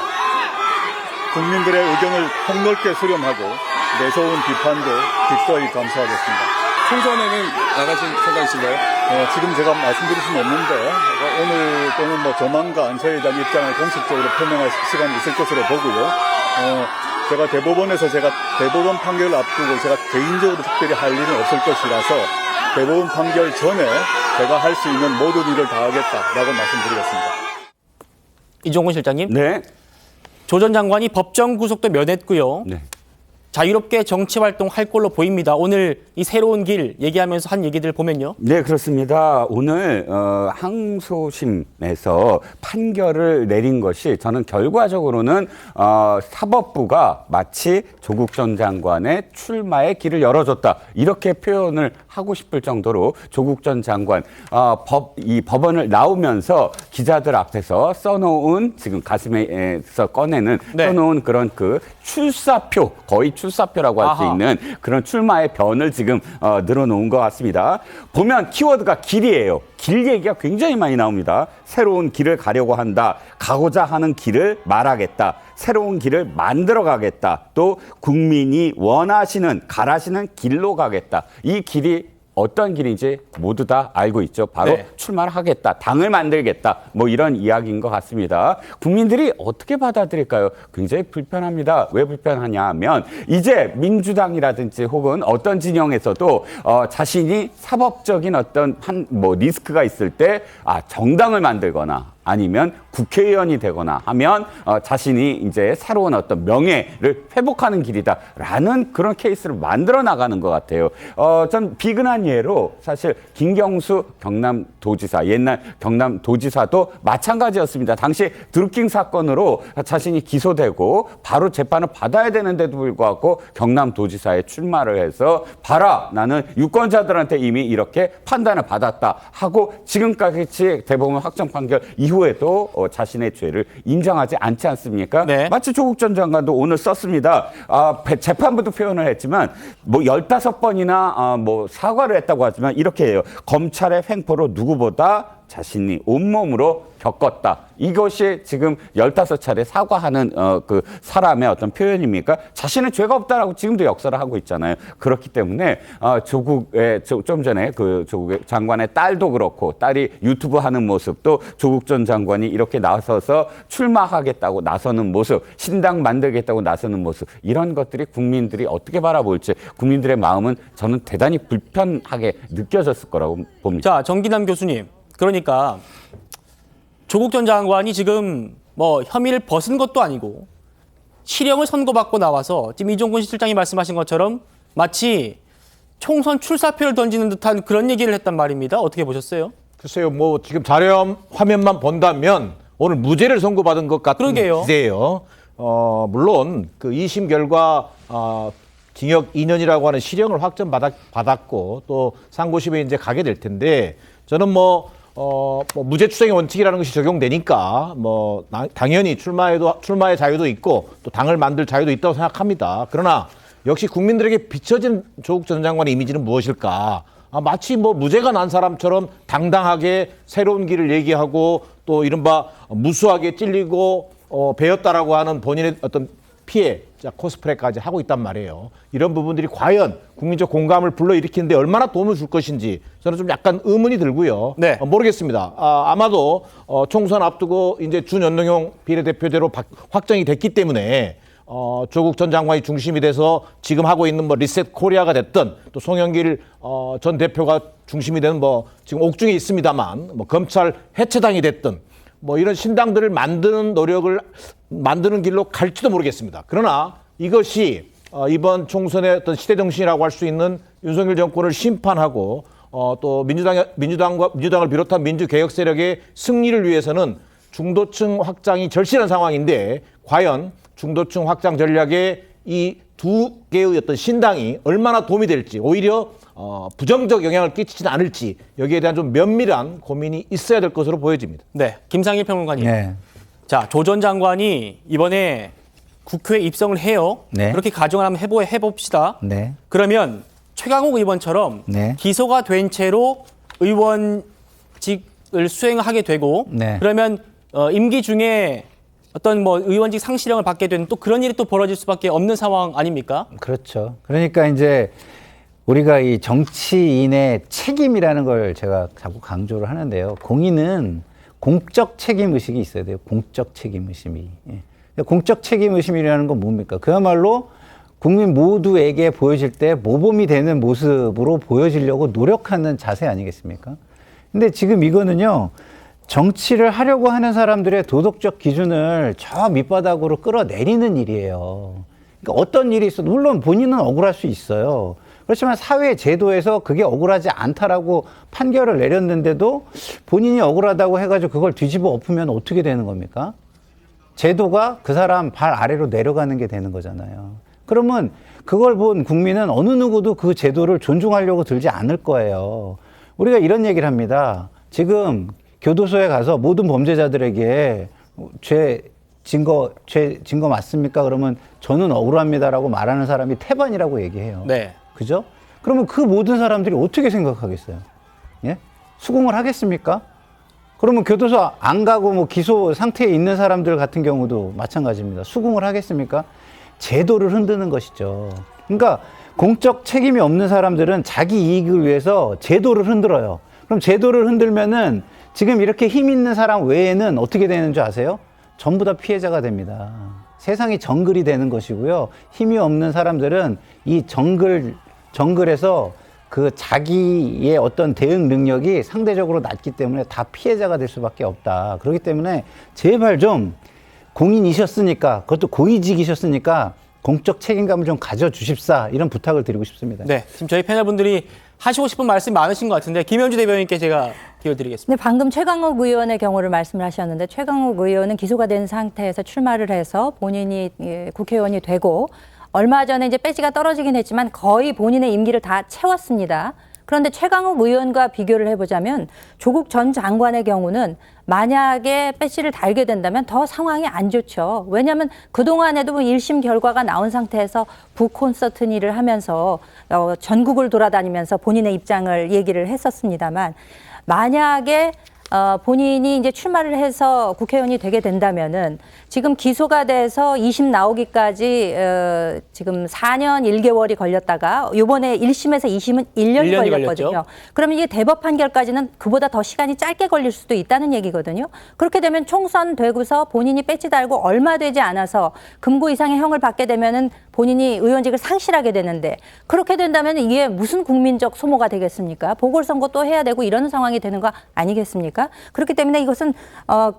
국민들의 의견을 폭넓게 수렴하고 매서운 비판도 기꺼이 감수하겠습니다. 총선에는 나가실 생각이신가요? 지금 제가 말씀드릴 수는 없는데 오늘 또는 뭐 조만간 저에 대한 입장을 공식적으로 표명할 시간이 있을 것으로 보고요. 제가 대법원 판결을 앞두고 제가 개인적으로 특별히 할 일은 없을 것이라서 대법원 판결 전에 제가 할 수 있는 모든 일을 다하겠다라고 말씀드리겠습니다. 이종훈 실장님. 네. 조 전 장관이 법정 구속도 면했고요. 네. 자유롭게 정치 활동할 걸로 보입니다. 오늘 이 새로운 길 얘기하면서 한 얘기들 보면요. 네, 그렇습니다. 오늘 항소심에서 판결을 내린 것이 저는 결과적으로는 사법부가 마치 조국 전 장관의 출마의 길을 열어줬다 이렇게 표현을 하고 싶을 정도로 조국 전 장관 이 법원을 나오면서 기자들 앞에서 써놓은 지금 가슴에서 꺼내는 써놓은 그런 그 출사표 거의 출사표라고 할 수 있는 그런 출마의 변을 지금 늘어놓은 것 같습니다. 보면 키워드가 길이에요. 길 얘기가 굉장히 많이 나옵니다. 새로운 길을 가려고 한다. 가고자 하는 길을 말하겠다. 새로운 길을 만들어 가겠다. 또 국민이 원하시는 가라시는 길로 가겠다. 이 길이 어떤 길인지 모두 다 알고 있죠. 바로 출마를 하겠다. 당을 만들겠다. 뭐 이런 이야기인 것 같습니다. 국민들이 어떻게 받아들일까요? 굉장히 불편합니다. 왜 불편하냐 하면 이제 민주당이라든지 혹은 어떤 진영에서도 자신이 사법적인 어떤 리스크가 있을 때 정당을 만들거나 아니면 국회의원이 되거나 하면 자신이 이제 새로운 어떤 명예를 회복하는 길이다라는 그런 케이스를 만들어 나가는 것 같아요. 좀 비근한 예로 사실 김경수 경남도지사, 옛날 경남도지사도 마찬가지였습니다. 당시 드루킹 사건으로 자신이 기소되고 바로 재판을 받아야 되는데도 불구하고 경남도지사에 출마를 해서 봐라, 나는 유권자들한테 이미 이렇게 판단을 받았다 하고 지금까지 대법원 확정 판결 이후에도 자신의 죄를 인정하지 않지 않습니까? 마치 조국 전 장관도 오늘 썼습니다. 재판부도 표현을 했지만 뭐 15번이나 사과를 했다고 하지만 이렇게 해요. 검찰의 횡포로 누구보다 자신이 온몸으로 겪었다. 이것이 지금 15차례 사과하는 그 사람의 어떤 표현입니까? 자신은 죄가 없다라고 지금도 역사를 하고 있잖아요. 그렇기 때문에 조국의 좀 전에 그 조국의 장관의 딸도 그렇고 딸이 유튜브 하는 모습, 또 조국 전 장관이 이렇게 나서서 출마하겠다고 나서는 모습, 신당 만들겠다고 나서는 모습, 이런 것들이 국민들이 어떻게 바라볼지, 국민들의 마음은 저는 대단히 불편하게 느껴졌을 거라고 봅니다. 자, 정기남 교수님, 그러니까 조국 전 장관이 지금 뭐 혐의를 벗은 것도 아니고 실형을 선고받고 나와서 지금 이종근 실장이 말씀하신 것처럼 마치 총선 출사표를 던지는 듯한 그런 얘기를 했단 말입니다. 어떻게 보셨어요? 글쎄요, 뭐 지금 자료 화면만 본다면 오늘 무죄를 선고받은 것 같은 기세예요. 물론 그 2심 결과 징역 2년이라고 하는 실형을 확정받았고 또 상고심에 이제 가게 될 텐데, 저는 뭐 무죄 추정의 원칙이라는 것이 적용되니까 뭐 당연히 출마의 자유도 있고 또 당을 만들 자유도 있다고 생각합니다. 그러나 역시 국민들에게 비춰진 조국 전 장관의 이미지는 무엇일까? 마치 뭐 무죄가 난 사람처럼 당당하게 새로운 길을 얘기하고 또 이른바 무수하게 찔리고 배웠다라고 하는 본인의 어떤 피해, 코스프레까지 하고 있단 말이에요. 이런 부분들이 과연 국민적 공감을 불러일으키는데 얼마나 도움을 줄 것인지 저는 좀 약간 의문이 들고요. 네. 모르겠습니다. 아마도 총선 앞두고 이제 준연동형 비례대표제로 확정이 됐기 때문에 조국 전 장관이 중심이 돼서 지금 하고 있는 뭐 리셋 코리아가 됐든 또 송영길 전 대표가 중심이 되는 뭐 지금 옥중에 있습니다만 뭐 검찰 해체당이 됐든 뭐 이런 신당들을 만드는 길로 갈지도 모르겠습니다. 그러나 이것이 이번 총선의 어떤 시대정신이라고 할 수 있는 윤석열 정권을 심판하고 또 민주당을 비롯한 민주개혁 세력의 승리를 위해서는 중도층 확장이 절실한 상황인데, 과연 중도층 확장 전략에 이 두 개의 어떤 신당이 얼마나 도움이 될지, 오히려 부정적 영향을 끼치지는 않을지, 여기에 대한 좀 면밀한 고민이 있어야 될 것으로 보여집니다. 네, 김상일 평론가님. 네. 자, 조 전 장관이 이번에 국회에 입성을 해요. 네. 그렇게 가정을 한번 해봅시다. 네. 그러면 최강욱 의원처럼 네. 기소가 된 채로 의원직을 수행하게 되고, 네. 그러면 임기 중에 어떤 뭐 의원직 상실형을 받게 되는 또 그런 일이 또 벌어질 수밖에 없는 상황 아닙니까? 그렇죠. 그러니까 이제 우리가 이 정치인의 책임이라는 걸 제가 자꾸 강조를 하는데요. 공인은 공적 책임 의식이 있어야 돼요. 공적 책임 의심이. 예. 공적 책임 의심이라는 건 뭡니까? 그야말로 국민 모두에게 보여질 때 모범이 되는 모습으로 보여지려고 노력하는 자세 아니겠습니까? 근데 지금 이거는요, 정치를 하려고 하는 사람들의 도덕적 기준을 저 밑바닥으로 끌어내리는 일이에요. 그러니까 어떤 일이 있어도 물론 본인은 억울할 수 있어요. 그렇지만 사회 제도에서 그게 억울하지 않다라고 판결을 내렸는데도 본인이 억울하다고 해가지고 그걸 뒤집어 엎으면 어떻게 되는 겁니까? 제도가 그 사람 발 아래로 내려가는 게 되는 거잖아요. 그러면 그걸 본 국민은 어느 누구도 그 제도를 존중하려고 들지 않을 거예요. 우리가 이런 얘기를 합니다. 지금 교도소에 가서 모든 범죄자들에게 죄 증거 맞습니까? 그러면 저는 억울합니다라고 말하는 사람이 태반이라고 얘기해요. 네. 그죠? 그러면 그 모든 사람들이 어떻게 생각하겠어요? 예? 수긍을 하겠습니까? 그러면 교도소 안 가고 뭐 기소 상태에 있는 사람들 같은 경우도 마찬가지입니다. 수긍을 하겠습니까? 제도를 흔드는 것이죠. 그러니까 공적 책임이 없는 사람들은 자기 이익을 위해서 제도를 흔들어요. 그럼 제도를 흔들면은 지금 이렇게 힘 있는 사람 외에는 어떻게 되는 줄 아세요? 전부 다 피해자가 됩니다. 세상이 정글이 되는 것이고요. 힘이 없는 사람들은 이 정글에서 그 자기의 어떤 대응 능력이 상대적으로 낮기 때문에 다 피해자가 될 수밖에 없다. 그렇기 때문에 제발 좀 공인이셨으니까, 그것도 고위직이셨으니까 공적 책임감을 좀 가져주십사, 이런 부탁을 드리고 싶습니다. 네, 지금 저희 패널분들이 하시고 싶은 말씀이 많으신 것 같은데 김현주 대변인께 제가 기회드리겠습니다. 네, 방금 최강욱 의원의 경우를 말씀을 하셨는데, 최강욱 의원은 기소가 된 상태에서 출마를 해서 본인이 국회의원이 되고 얼마 전에 이제 배지가 떨어지긴 했지만 거의 본인의 임기를 다 채웠습니다. 그런데 최강욱 의원과 비교를 해보자면 조국 전 장관의 경우는 만약에 배지를 달게 된다면 더 상황이 안 좋죠. 왜냐하면 그동안에도 1심 결과가 나온 상태에서 북콘서트 일을 하면서 전국을 돌아다니면서 본인의 입장을 얘기를 했었습니다만, 만약에 본인이 이제 출마를 해서 국회의원이 되게 된다면은 지금 기소가 돼서 2심 나오기까지 지금 4년 1개월이 걸렸다가 요번에 1심에서 2심은 1년이 걸렸거든요. 걸렸죠. 그러면 이게 대법 판결까지는 그보다 더 시간이 짧게 걸릴 수도 있다는 얘기거든요. 그렇게 되면 총선 되고서 본인이 배지 달고 얼마 되지 않아서 금고 이상의 형을 받게 되면은 본인이 의원직을 상실하게 되는데 그렇게 된다면 이게 무슨 국민적 소모가 되겠습니까? 보궐선거 또 해야 되고 이런 상황이 되는 거 아니겠습니까? 그렇기 때문에 이것은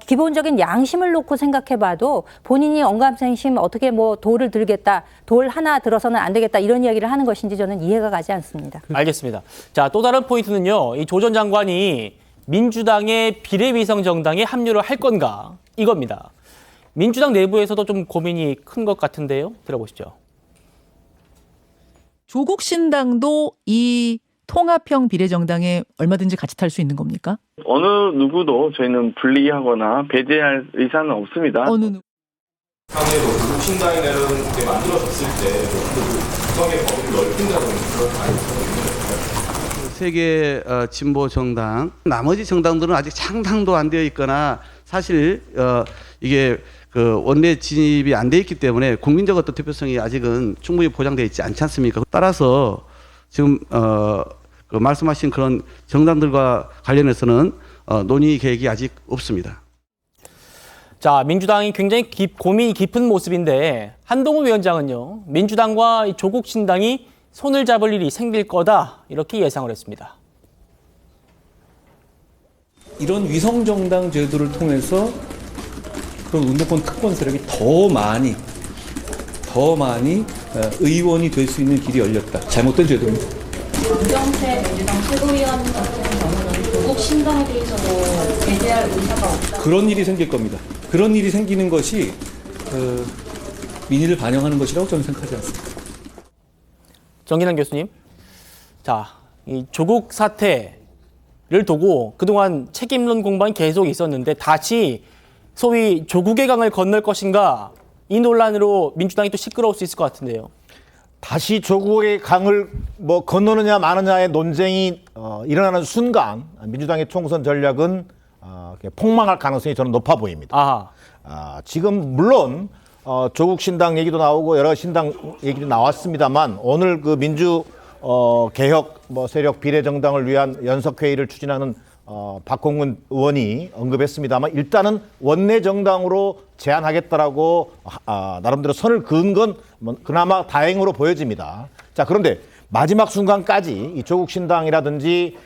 기본적인 양심을 놓고 생각해봐도 본인이 언감생심 어떻게 뭐 돌을 들겠다, 돌 하나 들어서는 안 되겠다 이런 이야기를 하는 것인지 저는 이해가 가지 않습니다. 알겠습니다. 자, 또 다른 포인트는요. 이 조 전 장관이 민주당의 비례위성 정당에 합류를 할 건가 이겁니다. 민주당 내부에서도 좀 고민이 큰 것 같은데요. 들어보시죠. 조국 신당도 이 통합형 비례정당에 얼마든지 같이 탈 수 있는 겁니까? 어느 누구도 저희는 분리하거나 배제할 의사는 없습니다. 어느 누구? 상해로 조국 신당이라는 게 만들어졌을 때 구성의 범위를 넓힌다는 그런 가능성이 세계 진보 정당, 나머지 정당들은 아직 창당도 안 되어 있거나 사실 이게 그 원내 진입이 안 돼 있기 때문에 국민적 어떤 대표성이 아직은 충분히 보장되어 있지 않지 않습니까? 따라서 지금 그 말씀하신 그런 정당들과 관련해서는 논의 계획이 아직 없습니다. 자, 민주당이 굉장히 고민이 깊은 모습인데 한동훈 위원장은요. 민주당과 조국 신당이 손을 잡을 일이 생길 거다 이렇게 예상을 했습니다. 이런 위성정당 제도를 통해서 그런 운동권 특권 세력이 더 많이 의원이 될 수 있는 길이 열렸다. 잘못된 제도입니다. 윤정태 민주당 최고위원 같은 경우는 조국 신당에 대해서도 배제할 의사가 없다. 그런 일이 생길 겁니다. 그런 일이 생기는 것이 민의를 반영하는 것이라고 저는 생각하지 않습니다. 정진환 교수님, 자, 이 조국 사태를 두고 그동안 책임론 공방이 계속 있었는데 다시 소위 조국의 강을 건널 것인가 이 논란으로 민주당이 또 시끄러울 수 있을 것 같은데요. 다시 조국의 강을 뭐 건너느냐 마느냐의 논쟁이 일어나는 순간 민주당의 총선 전략은 폭망할 가능성이 저는 높아 보입니다. 지금 물론 조국 신당 얘기도 나오고 여러 신당 얘기도 나왔습니다만 오늘 그 민주 개혁 세력 비례정당을 위한 연석회의를 추진하는 박홍근 의원이 언급했습니다만 일단은 원내 정당으로 제안하겠다라고 나름대로 선을 그은 건 그나마 다행으로 보여집니다. 자, 그런데 마지막 순간까지 이 조국 신당이라든지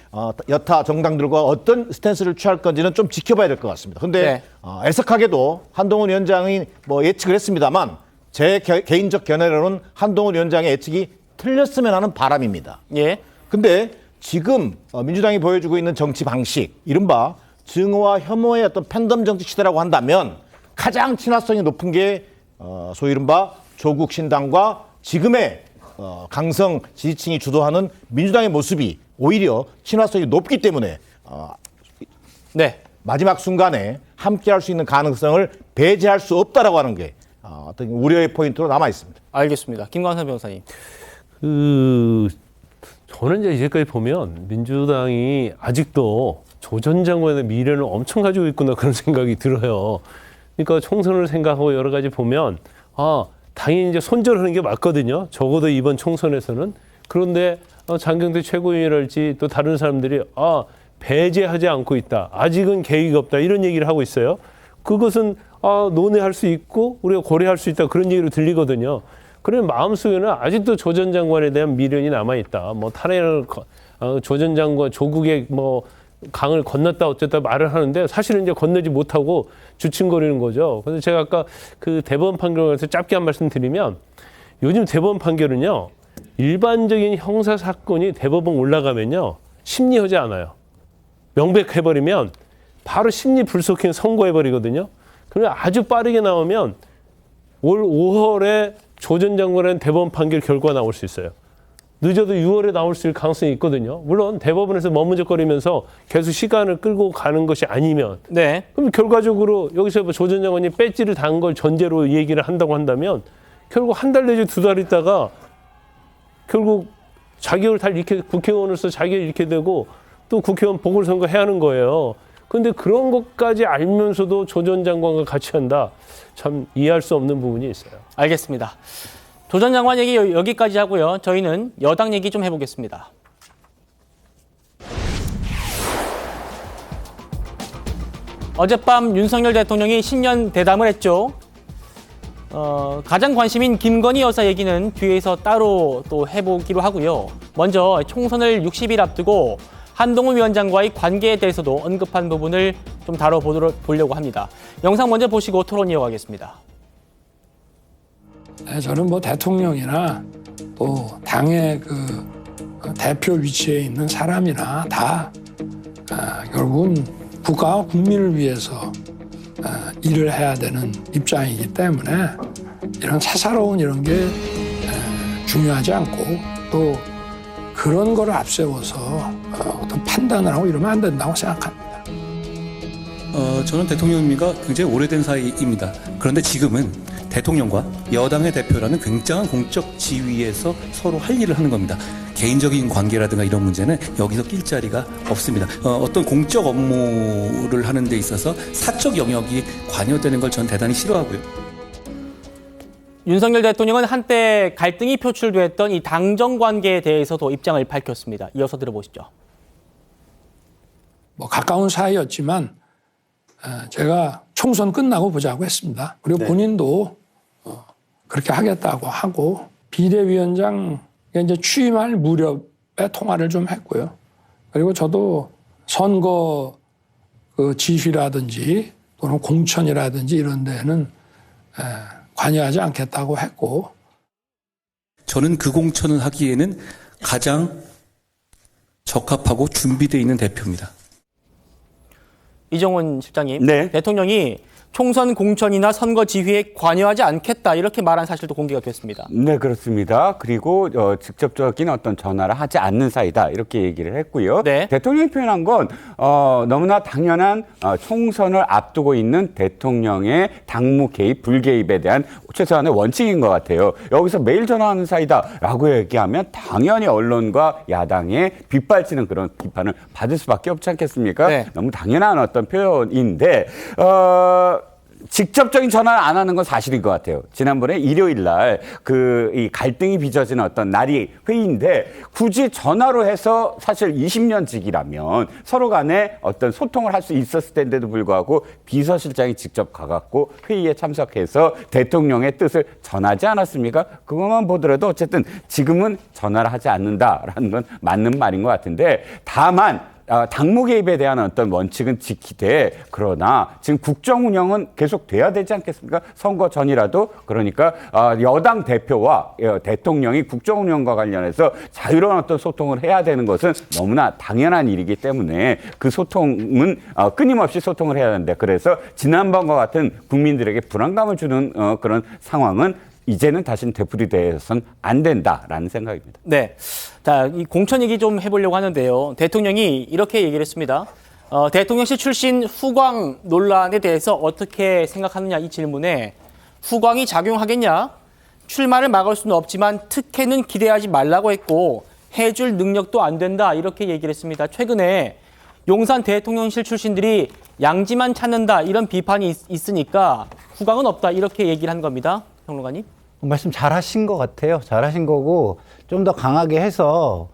여타 정당들과 어떤 스탠스를 취할 건지는 좀 지켜봐야 될 것 같습니다. 근데 애석하게도 한동훈 위원장이 예측을 했습니다만 제 개인적 견해로는 한동훈 위원장의 예측이 틀렸으면 하는 바람입니다. 예. 근데 지금 민주당이 보여주고 있는 정치 방식, 이른바 증오와 혐오의 어떤 팬덤 정치 시대라고 한다면 가장 친화성이 높은 게 소위 이른바 조국 신당과 지금의 강성 지지층이 주도하는 민주당의 모습이 오히려 친화성이 높기 때문에 마지막 순간에 함께할 수 있는 가능성을 배제할 수 없다라고 하는 게 어떤 우려의 포인트로 남아 있습니다. 알겠습니다. 김광선 변호사님. 저는 이제 이제까지 보면 민주당이 아직도 조 전 장관의 미래를 엄청 가지고 있구나 그런 생각이 들어요. 그러니까 총선을 생각하고 여러 가지 보면 당연히 이제 손절하는 게 맞거든요. 적어도 이번 총선에서는. 그런데 장경태 최고위원이랄지 또 다른 사람들이 배제하지 않고 있다. 아직은 계기가 없다. 이런 얘기를 하고 있어요. 그것은 논의할 수 있고 우리가 고려할 수 있다. 그런 얘기로 들리거든요. 그러면 마음속에는 아직도 조 전 장관에 대한 미련이 남아있다. 탄핵을 조 전 장관 조국의 강을 건넜다 어쨌다 말을 하는데 사실은 이제 건너지 못하고 주춤거리는 거죠. 그래서 제가 아까 그 대법원 판결에 대해서 짧게 한 말씀 드리면 요즘 대법원 판결은요. 일반적인 형사 사건이 대법원 올라가면요. 심리하지 않아요. 명백해버리면 바로 심리 불속행 선고해버리거든요. 그러면 아주 빠르게 나오면 올 5월에 조 전 장관의 대법원 판결 결과 나올 수 있어요. 늦어도 6월에 나올 수 있을 가능성이 있거든요. 물론 대법원에서 머문적거리면서 계속 시간을 끌고 가는 것이 아니면 그럼 결과적으로 여기서 조 전 장관이 배지를 단 걸 전제로 얘기를 한다고 한다면 결국 한 달 내지 두 달 있다가 결국 자격을 다 잃게 국회의원으로서 자격을 잃게 되고 또 국회의원 보궐선거 해야 하는 거예요. 근데 그런 것까지 알면서도 조 전 장관과 같이 한다. 참 이해할 수 없는 부분이 있어요. 알겠습니다. 조 전 장관 얘기 여기까지 하고요. 저희는 여당 얘기 좀 해보겠습니다. 어젯밤 윤석열 대통령이 신년 대담을 했죠. 가장 관심인 김건희 여사 얘기는 뒤에서 따로 또 해보기로 하고요. 먼저 총선을 60일 앞두고 한동훈 위원장과의 관계에 대해서도 언급한 부분을 좀 다뤄보려고 합니다. 영상 먼저 보시고 토론 이어가겠습니다. 네, 저는 뭐 대통령이나 또 당의 그 대표 위치에 있는 사람이나 다 결국은 국가와 국민을 위해서 일을 해야 되는 입장이기 때문에 이런 사사로운 이런 게 중요하지 않고 또 그런 거를 앞세워서 어떤 판단을 하고 이러면 안 된다고 생각합니다. 저는 대통령님과 굉장히 오래된 사이입니다. 그런데 지금은 대통령과 여당의 대표라는 굉장한 공적 지위에서 서로 할 일을 하는 겁니다. 개인적인 관계라든가 이런 문제는 여기서 낄 자리가 없습니다. 어떤 공적 업무를 하는 데 있어서 사적 영역이 관여되는 걸 전 대단히 싫어하고요. 윤석열 대통령은 한때 갈등이 표출됐던 이 당정 관계에 대해서도 입장을 밝혔습니다. 이어서 들어보시죠. 뭐 가까운 사이였지만 제가 총선 끝나고 보자고 했습니다. 그리고 본인도 그렇게 하겠다고 하고 비대위원장 이제 취임할 무렵에 통화를 좀 했고요. 그리고 저도 선거 그 지휘라든지 또는 공천이라든지 이런 데는 관여하지 않겠다고 했고. 저는 그 공천을 하기에는 가장 적합하고 준비되어 있는 대표입니다. 이정훈 실장님, 네. 대통령이 총선 공천이나 선거 지휘에 관여하지 않겠다 이렇게 말한 사실도 공개가 됐습니다. 네, 그렇습니다. 그리고 직접적인 어떤 전화를 하지 않는 사이다 이렇게 얘기를 했고요. 네. 대통령이 표현한 건 너무나 당연한 총선을 앞두고 있는 대통령의 당무 개입, 불개입에 대한 최소한의 원칙인 것 같아요. 여기서 매일 전화하는 사이다라고 얘기하면 당연히 언론과 야당의 빗발치는 그런 비판을 받을 수밖에 없지 않겠습니까? 네. 너무 당연한 어떤 표현인데 직접적인 전화를 안 하는 건 사실인 것 같아요. 지난번에 일요일 날 이 갈등이 빚어지는 어떤 날이 회의인데 굳이 전화로 해서 사실 20년직이라면 서로 간에 어떤 소통을 할 수 있었을 텐데도 불구하고 비서실장이 직접 가갖고 회의에 참석해서 대통령의 뜻을 전하지 않았습니까? 그것만 보더라도 어쨌든 지금은 전화를 하지 않는다라는 건 맞는 말인 것 같은데 다만 당무 개입에 대한 어떤 원칙은 지키되 그러나 지금 국정 운영은 계속 돼야 되지 않겠습니까? 선거 전이라도 그러니까 여당 대표와 대통령이 국정 운영과 관련해서 자유로운 어떤 소통을 해야 되는 것은 너무나 당연한 일이기 때문에 그 소통은 끊임없이 소통을 해야 하는데 그래서 지난번과 같은 국민들에게 불안감을 주는 그런 상황은 이제는 다시는 되풀이돼서는 안 된다라는 생각입니다. 네, 자, 이 공천 얘기 좀 해보려고 하는데요. 대통령이 이렇게 얘기를 했습니다. 대통령실 출신 후광 논란에 대해서 어떻게 생각하느냐 이 질문에 후광이 작용하겠냐? 출마를 막을 수는 없지만 특혜는 기대하지 말라고 했고 해줄 능력도 안 된다 이렇게 얘기를 했습니다. 최근에 용산 대통령실 출신들이 양지만 찾는다 이런 비판이 있으니까 후광은 없다 이렇게 얘기를 한 겁니다. 평론가님. 말씀 잘하신 것 같아요. 잘하신 거고 좀 더 강하게 해서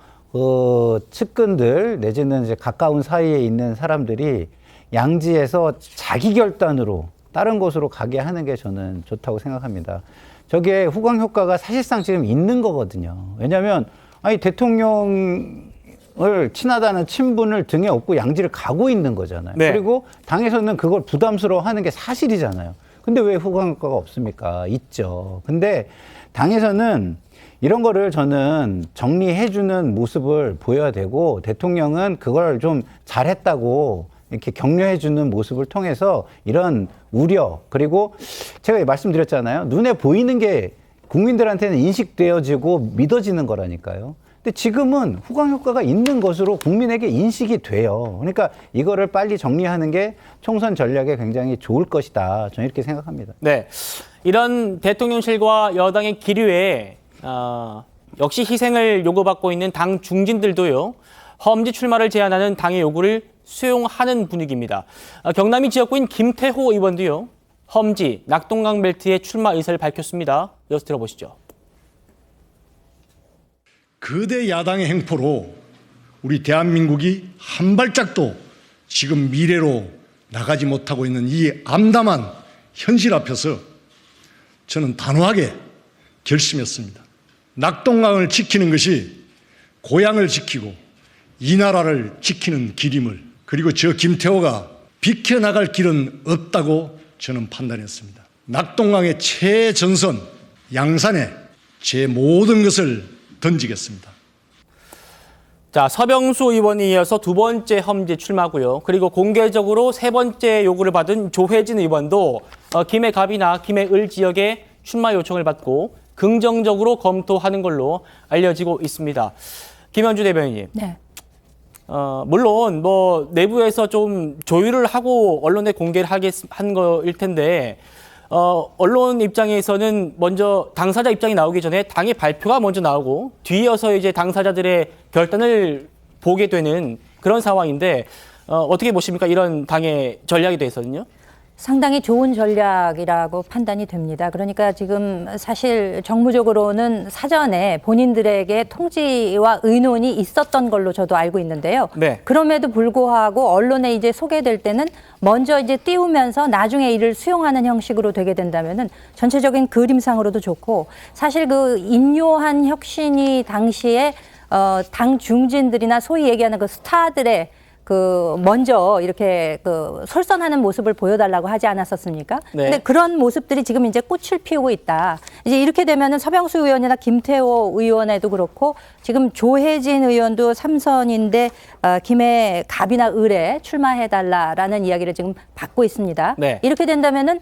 측근들 내지는 이제 가까운 사이에 있는 사람들이 양지에서 자기 결단으로 다른 곳으로 가게 하는 게 저는 좋다고 생각합니다. 저게 후광 효과가 사실상 지금 있는 거거든요. 왜냐하면 아니 대통령을 친하다는 친분을 등에 업고 양지를 가고 있는 거잖아요. 네. 그리고 당에서는 그걸 부담스러워하는 게 사실이잖아요. 근데 왜 후광 효과가 없습니까? 있죠. 근데 당에서는 이런 거를 저는 정리해주는 모습을 보여야 되고 대통령은 그걸 좀 잘했다고 이렇게 격려해주는 모습을 통해서 이런 우려 그리고 제가 말씀드렸잖아요. 눈에 보이는 게 국민들한테는 인식되어지고 믿어지는 거라니까요. 근데 지금은 후광 효과가 있는 것으로 국민에게 인식이 돼요. 그러니까 이거를 빨리 정리하는 게 총선 전략에 굉장히 좋을 것이다. 저는 이렇게 생각합니다. 네, 이런 대통령실과 여당의 기류에 역시 희생을 요구받고 있는 당 중진들도요. 험지 출마를 제안하는 당의 요구를 수용하는 분위기입니다. 경남이 지역구인 김태호 의원도요. 험지, 낙동강 벨트에 출마 의사를 밝혔습니다. 이어서 들어보시죠. 거대 야당의 행포로 우리 대한민국이 한 발짝도 지금 미래로 나가지 못하고 있는 이 암담한 현실 앞에서 저는 단호하게 결심했습니다. 낙동강을 지키는 것이 고향을 지키고 이 나라를 지키는 길임을, 그리고 저 김태호가 비켜나갈 길은 없다고 저는 판단했습니다. 낙동강의 최전선 양산에 제 모든 것을 던지겠습니다. 자, 서병수 의원에 이어서 두 번째 험지 출마고요. 그리고 공개적으로 세 번째 요구를 받은 조혜진 의원도 김해 갑이나 김해 을 지역에 출마 요청을 받고 긍정적으로 검토하는 걸로 알려지고 있습니다. 김현주 대변인님. 네. 물론 뭐 내부에서 좀 조율을 하고 언론에 공개를 한 거일 텐데 언론 입장에서는 먼저 당사자 입장이 나오기 전에 당의 발표가 먼저 나오고 뒤이어서 이제 당사자들의 결단을 보게 되는 그런 상황인데 어떻게 보십니까? 이런 당의 전략에 대해서는요? 상당히 좋은 전략이라고 판단이 됩니다. 그러니까 지금 사실 정무적으로는 사전에 본인들에게 통지와 의논이 있었던 걸로 저도 알고 있는데요. 네. 그럼에도 불구하고 언론에 이제 소개될 때는 먼저 이제 띄우면서 나중에 이를 수용하는 형식으로 되게 된다면은 전체적인 그림상으로도 좋고, 사실 그 인요한 혁신이 당시에 당 중진들이나 소위 얘기하는 그 스타들의 그 먼저 이렇게 그 솔선하는 모습을 보여달라고 하지 않았었습니까? 네. 근데 그런 모습들이 지금 이제 꽃을 피우고 있다. 이제 이렇게 되면은 서병수 의원이나 김태호 의원에도 그렇고 지금 조혜진 의원도 3선인데 김해 갑이나 을에 출마해달라라는 이야기를 지금 받고 있습니다. 네. 이렇게 된다면은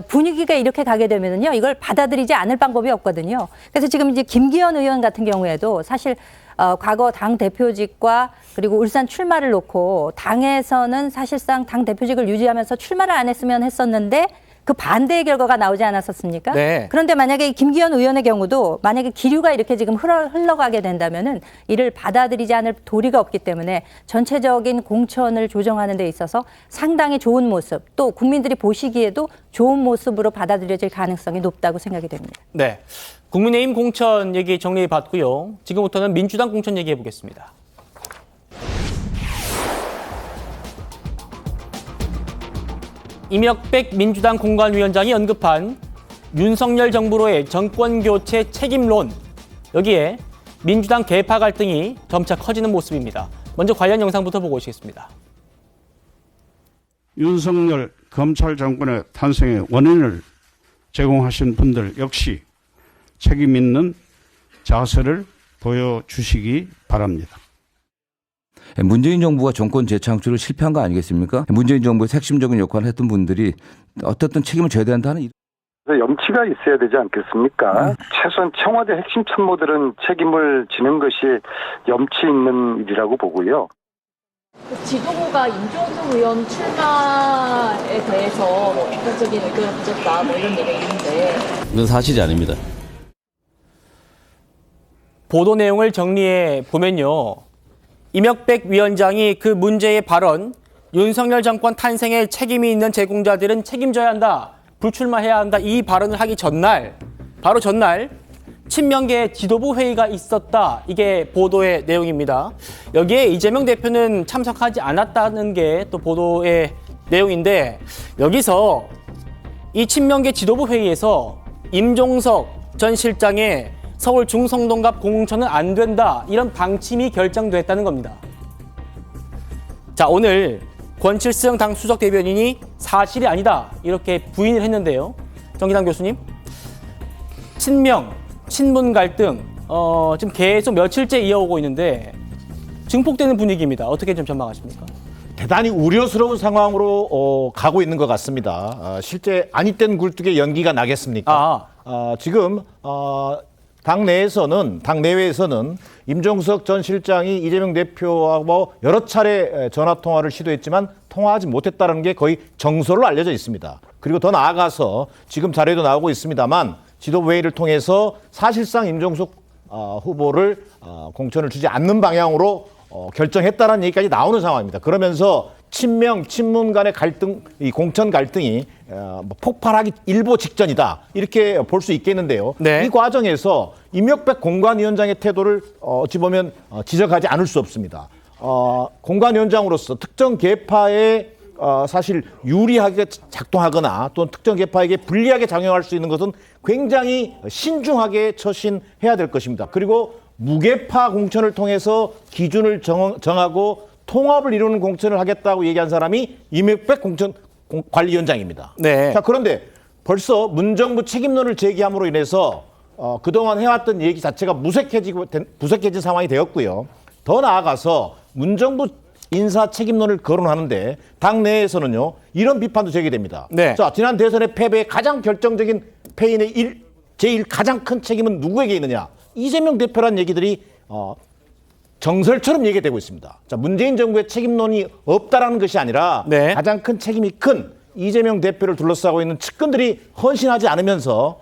분위기가 이렇게 가게 되면은요, 이걸 받아들이지 않을 방법이 없거든요. 그래서 지금 이제 김기현 의원 같은 경우에도 사실 과거 당 대표직과 그리고 울산 출마를 놓고 당에서는 사실상 당 대표직을 유지하면서 출마를 안 했으면 했었는데 그 반대의 결과가 나오지 않았었습니까? 네. 그런데 만약에 김기현 의원의 경우도 만약에 기류가 이렇게 지금 흘러가게 된다면은 이를 받아들이지 않을 도리가 없기 때문에 전체적인 공천을 조정하는 데 있어서 상당히 좋은 모습, 또 국민들이 보시기에도 좋은 모습으로 받아들여질 가능성이 높다고 생각이 됩니다. 네. 국민의힘 공천 얘기 정리해 봤고요. 지금부터는 민주당 공천 얘기해 보겠습니다. 이명백 민주당 공관위원장이 언급한 윤석열 정부로의 정권교체 책임론. 여기에 민주당 계파 갈등이 점차 커지는 모습입니다. 먼저 관련 영상부터 보고 오시겠습니다. 윤석열 검찰 정권의 탄생의 원인을 제공하신 분들 역시 책임 있는 자세를 보여주시기 바랍니다. 문재인 정부가 정권 재창출을 실패한 거 아니겠습니까? 문재인 정부에서 핵심적인 역할을 했던 분들이 어떻든 책임을 져야 된다는 염치가 있어야 되지 않겠습니까? 최소한 청와대 핵심 참모들은 책임을 지는 것이 염치 있는 일이라고 보고요. 지도부가 임종석 의원 출마에 대해서 비판적인 의견을 가졌다, 뭐 이런 얘기가 있는데. 그건 사실이 아닙니다. 보도 내용을 정리해 보면요. 이명백 위원장이 그 문제의 발언, 윤석열 정권 탄생에 책임이 있는 제공자들은 책임져야 한다, 불출마해야 한다, 이 발언을 하기 전날, 바로 전날 친명계 지도부 회의가 있었다. 이게 보도의 내용입니다. 여기에 이재명 대표는 참석하지 않았다는 게 또 보도의 내용인데, 여기서 이 친명계 지도부 회의에서 임종석 전 실장의 서울 중성동갑 공천은 안 된다, 이런 방침이 결정됐다는 겁니다. 자, 오늘 권칠승 당 수석 대변인이 사실이 아니다, 이렇게 부인을 했는데요. 정기당 교수님, 친명, 친문 갈등 지금 계속 며칠째 이어오고 있는데 증폭되는 분위기입니다. 어떻게 좀 전망하십니까? 대단히 우려스러운 상황으로 가고 있는 것 같습니다. 실제 아니땐 굴뚝에 연기가 나겠습니까? 지금 당 내외에서는 임종석 전 실장이 이재명 대표하고 여러 차례 전화 통화를 시도했지만 통화하지 못했다는 게 거의 정설로 알려져 있습니다. 그리고 더 나아가서 지금 자료에도 나오고 있습니다만 지도부 회의를 통해서 사실상 임종석 후보를 공천을 주지 않는 방향으로 결정했다는 얘기까지 나오는 상황입니다. 그러면서 친명, 친문 간의 갈등, 이 공천 갈등이 폭발하기 일보 직전이다. 이렇게 볼 수 있겠는데요. 네. 이 과정에서 임혁백 공관위원장의 태도를 어찌 보면 지적하지 않을 수 없습니다. 공관위원장으로서 특정 계파에 사실 유리하게 작동하거나 또는 특정 계파에게 불리하게 작용할 수 있는 것은 굉장히 신중하게 처신해야 될 것입니다. 그리고 무계파 공천을 통해서 기준을 정하고 통합을 이루는 공천을 하겠다고 얘기한 사람이 임혁백 관리위원장입니다. 네. 자, 그런데 벌써 문정부 책임론을 제기함으로 인해서 그동안 해왔던 얘기 자체가 무색해진 상황이 되었고요. 더 나아가서 문정부 인사 책임론을 거론하는데 당내에서는요, 이런 비판도 제기됩니다. 네. 자, 지난 대선의 패배의 가장 결정적인 패인의 제일 가장 큰 책임은 누구에게 있느냐? 이재명 대표란 얘기들이 정설처럼 얘기되고 있습니다. 자, 문재인 정부의 책임론이 없다라는 것이 아니라 네. 가장 큰 책임이 큰 이재명 대표를 둘러싸고 있는 측근들이 헌신하지 않으면서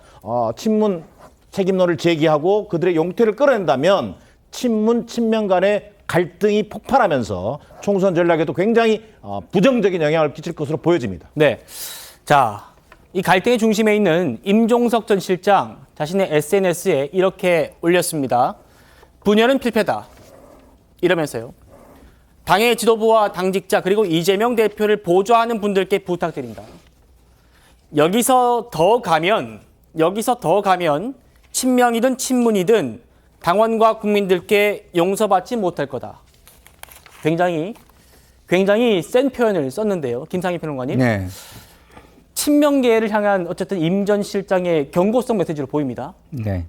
친문 책임론을 제기하고 그들의 용퇴를 끌어낸다면 친문, 친명 간의 갈등이 폭발하면서 총선 전략에도 굉장히 부정적인 영향을 끼칠 것으로 보여집니다. 네. 자, 이 갈등의 중심에 있는 임종석 전 실장 자신의 SNS에 이렇게 올렸습니다. 분열은 필패다. 이러면서요. 당의 지도부와 당직자 그리고 이재명 대표를 보좌하는 분들께 부탁드린다. 여기서 더 가면 친명이든 친문이든 당원과 국민들께 용서받지 못할 거다. 굉장히 센 표현을 썼는데요. 김상희 평론가님. 네. 친명계를 향한 어쨌든 임 전 실장의 경고성 메시지로 보입니다. 네.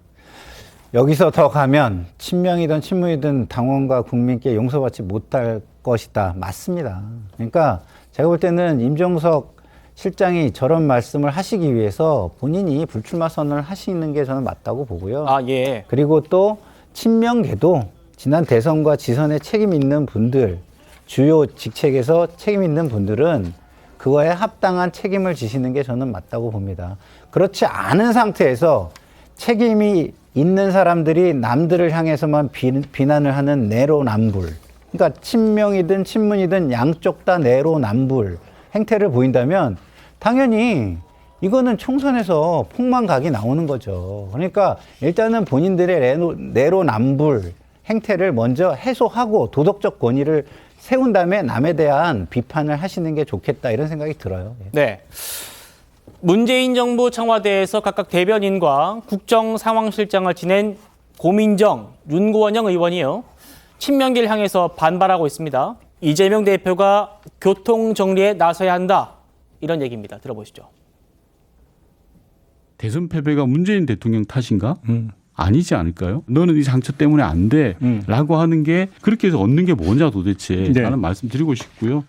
여기서 더 가면 친명이든 친문이든 당원과 국민께 용서받지 못할 것이다. 맞습니다. 그러니까 제가 볼 때는 임종석 실장이 저런 말씀을 하시기 위해서 본인이 불출마 선언을 하시는 게 저는 맞다고 보고요. 아, 예. 그리고 또 친명계도 지난 대선과 지선에 책임 있는 분들, 주요 직책에서 책임 있는 분들은 그거에 합당한 책임을 지시는 게 저는 맞다고 봅니다. 그렇지 않은 상태에서 책임이 있는 사람들이 남들을 향해서만 비난을 하는 내로남불. 그러니까 친명이든 친문이든 양쪽 다 내로남불 행태를 보인다면 당연히 이거는 총선에서 폭망각이 나오는 거죠. 그러니까 일단은 본인들의 내로남불 행태를 먼저 해소하고 도덕적 권위를 세운 다음에 남에 대한 비판을 하시는 게 좋겠다 이런 생각이 들어요. 네. 문재인 정부 청와대에서 각각 대변인과 국정상황실장을 지낸 고민정, 윤고원영 의원이요. 친명계를 향해서 반발하고 있습니다. 이재명 대표가 교통정리에 나서야 한다. 이런 얘기입니다. 들어보시죠. 대선 패배가 문재인 대통령 탓인가? 아니지 않을까요? 너는 이 상처 때문에 안 돼. 라고 하는 게 그렇게 해서 얻는 게 뭐냐 도대체. 네. 라는 말씀드리고 싶고요.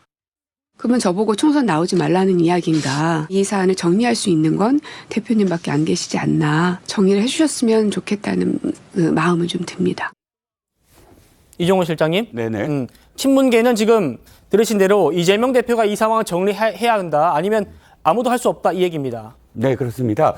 그러면 저보고 총선 나오지 말라는 이야기인가. 이 사안을 정리할 수 있는 건 대표님밖에 안 계시지 않나. 정리를 해주셨으면 좋겠다는 그 마음은 좀 듭니다. 이종호 실장님. 네네. 친문계는 지금 들으신 대로 이재명 대표가 이 상황을 정리해야 한다. 아니면 아무도 할 수 없다. 이 얘기입니다. 네, 그렇습니다.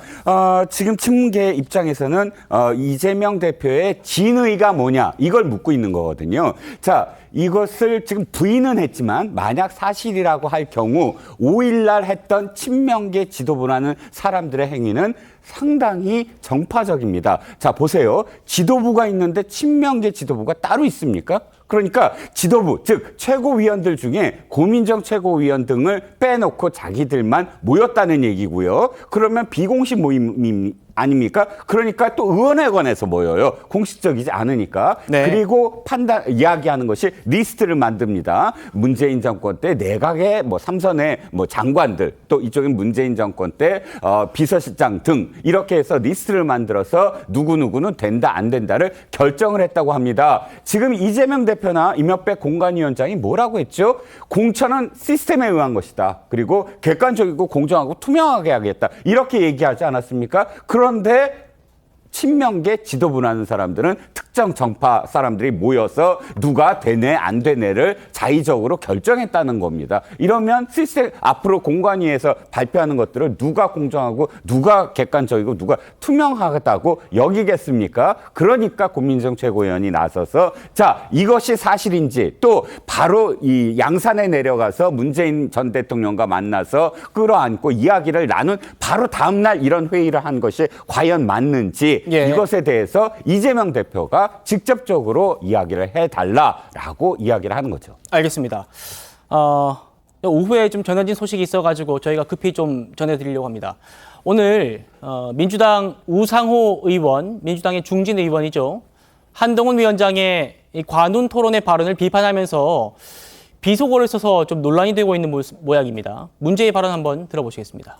지금 친문계 입장에서는 이재명 대표의 진의가 뭐냐 이걸 묻고 있는 거거든요. 자, 이것을 지금 부인은 했지만 만약 사실이라고 할 경우 5일날 했던 친명계 지도부라는 사람들의 행위는 상당히 정파적입니다. 자, 보세요. 지도부가 있는데 친명계 지도부가 따로 있습니까? 그러니까 지도부, 즉 최고위원들 중에 고민정 최고위원 등을 빼놓고 자기들만 모였다는 얘기고요. 그러면 비공식 모임 아닙니까? 그러니까 또 의원회관에서 모여요. 공식적이지 않으니까. 네. 그리고 이야기하는 것이 리스트를 만듭니다. 문재인 정권 때 내각의 삼선의 장관들, 또 이쪽엔 문재인 정권 때 비서실장 등 이렇게 해서 리스트를 만들어서 누구누구는 된다 안 된다를 결정을 했다고 합니다. 지금 이재명 대표나 임혁백 공관위원장이 뭐라고 했죠? 공천은 시스템에 의한 것이다. 그리고 객관적이고 공정하고 투명하게 하겠다. 이렇게 얘기하지 않았습니까? 그런데 친명계 지도부라는 사람들은 특정 정파 사람들이 모여서 누가 되네 안 되네를 자의적으로 결정했다는 겁니다. 이러면 실제 앞으로 공관위에서 발표하는 것들을 누가 공정하고 누가 객관적이고 누가 투명하다고 여기겠습니까? 그러니까 고민정 최고위원이 나서서 자, 이것이 사실인지 또 바로 이 양산에 내려가서 문재인 전 대통령과 만나서 끌어안고 이야기를 나눈 바로 다음 날 이런 회의를 한 것이 과연 맞는지 이것에 대해서 이재명 대표가 직접적으로 이야기를 해달라라고 이야기를 하는 거죠. 알겠습니다. 오후에 좀 전해진 소식이 있어가지고 저희가 급히 좀 전해드리려고 합니다. 오늘 민주당 우상호 의원, 민주당의 중진 의원이죠. 한동훈 위원장의 이 관훈 토론의 발언을 비판하면서 비속어를 써서 좀 논란이 되고 있는 모양입니다. 문제의 발언 한번 들어보시겠습니다.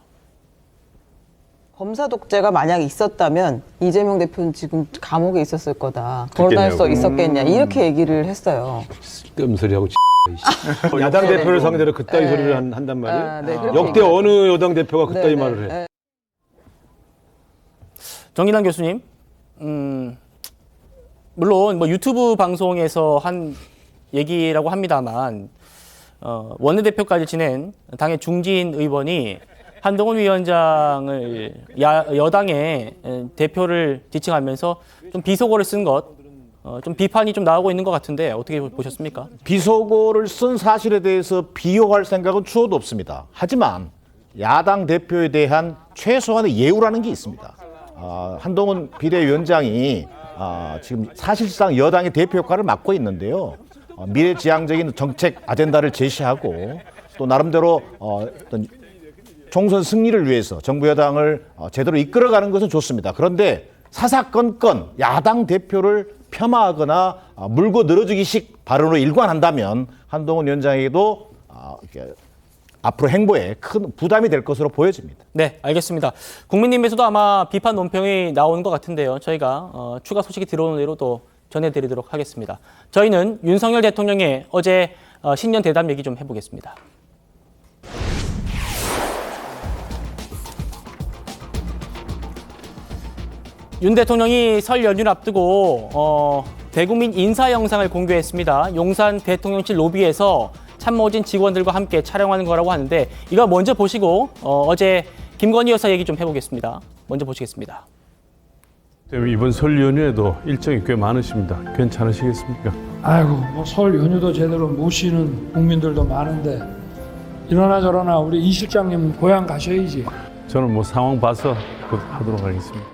검사 독재가 만약 있었다면 이재명 대표는 지금 감옥에 있었을 거다. 걸어다닐 수 있었겠냐. 이렇게 얘기를 했어요. 끔소리하고 야당 대표를 상대로 그따위 소리를 한단 말이에요? 역대 어느 여당 대표가 그따위 말을 해? 정인환 교수님, 물론 뭐 유튜브 방송에서 한 얘기라고 합니다만 원내대표까지 지낸 당의 중진 의원이 한동훈 위원장을 여당의 대표를 지칭하면서 좀 비속어를 쓴 것, 좀 비판이 좀 나오고 있는 것 같은데 어떻게 보셨습니까? 비속어를 쓴 사실에 대해서 비호할 생각은 추호도 없습니다. 하지만 야당 대표에 대한 최소한의 예우라는 게 있습니다. 한동훈 비대위원장이 지금 사실상 여당의 대표 역할을 맡고 있는데요. 미래지향적인 정책 아젠다를 제시하고 또 나름대로 어떤 총선 승리를 위해서 정부 여당을 제대로 이끌어가는 것은 좋습니다. 그런데 사사건건 야당 대표를 폄하하거나 물고 늘어주기식 발언으로 일관한다면 한동훈 위원장에게도 앞으로 행보에 큰 부담이 될 것으로 보여집니다. 네, 알겠습니다. 국민님에서도 아마 비판 논평이 나오는 것 같은데요. 저희가 추가 소식이 들어오는 대로 또 전해드리도록 하겠습니다. 저희는 윤석열 대통령의 어제 신년 대담 얘기 좀 해보겠습니다. 윤 대통령이 설 연휴를 앞두고 대국민 인사 영상을 공개했습니다. 용산 대통령실 로비에서 참모진 직원들과 함께 촬영하는 거라고 하는데 이거 먼저 보시고 어제 김건희 여사 얘기 좀 해보겠습니다. 먼저 보시겠습니다. 이번 설 연휴에도 일정이 꽤 많으십니다. 괜찮으시겠습니까? 아이고 뭐 설 연휴도 제대로 못 쉬는 국민들도 많은데 이러나 저러나 우리 이 실장님 고향 가셔야지. 저는 뭐 상황 봐서 곧 하도록 하겠습니다.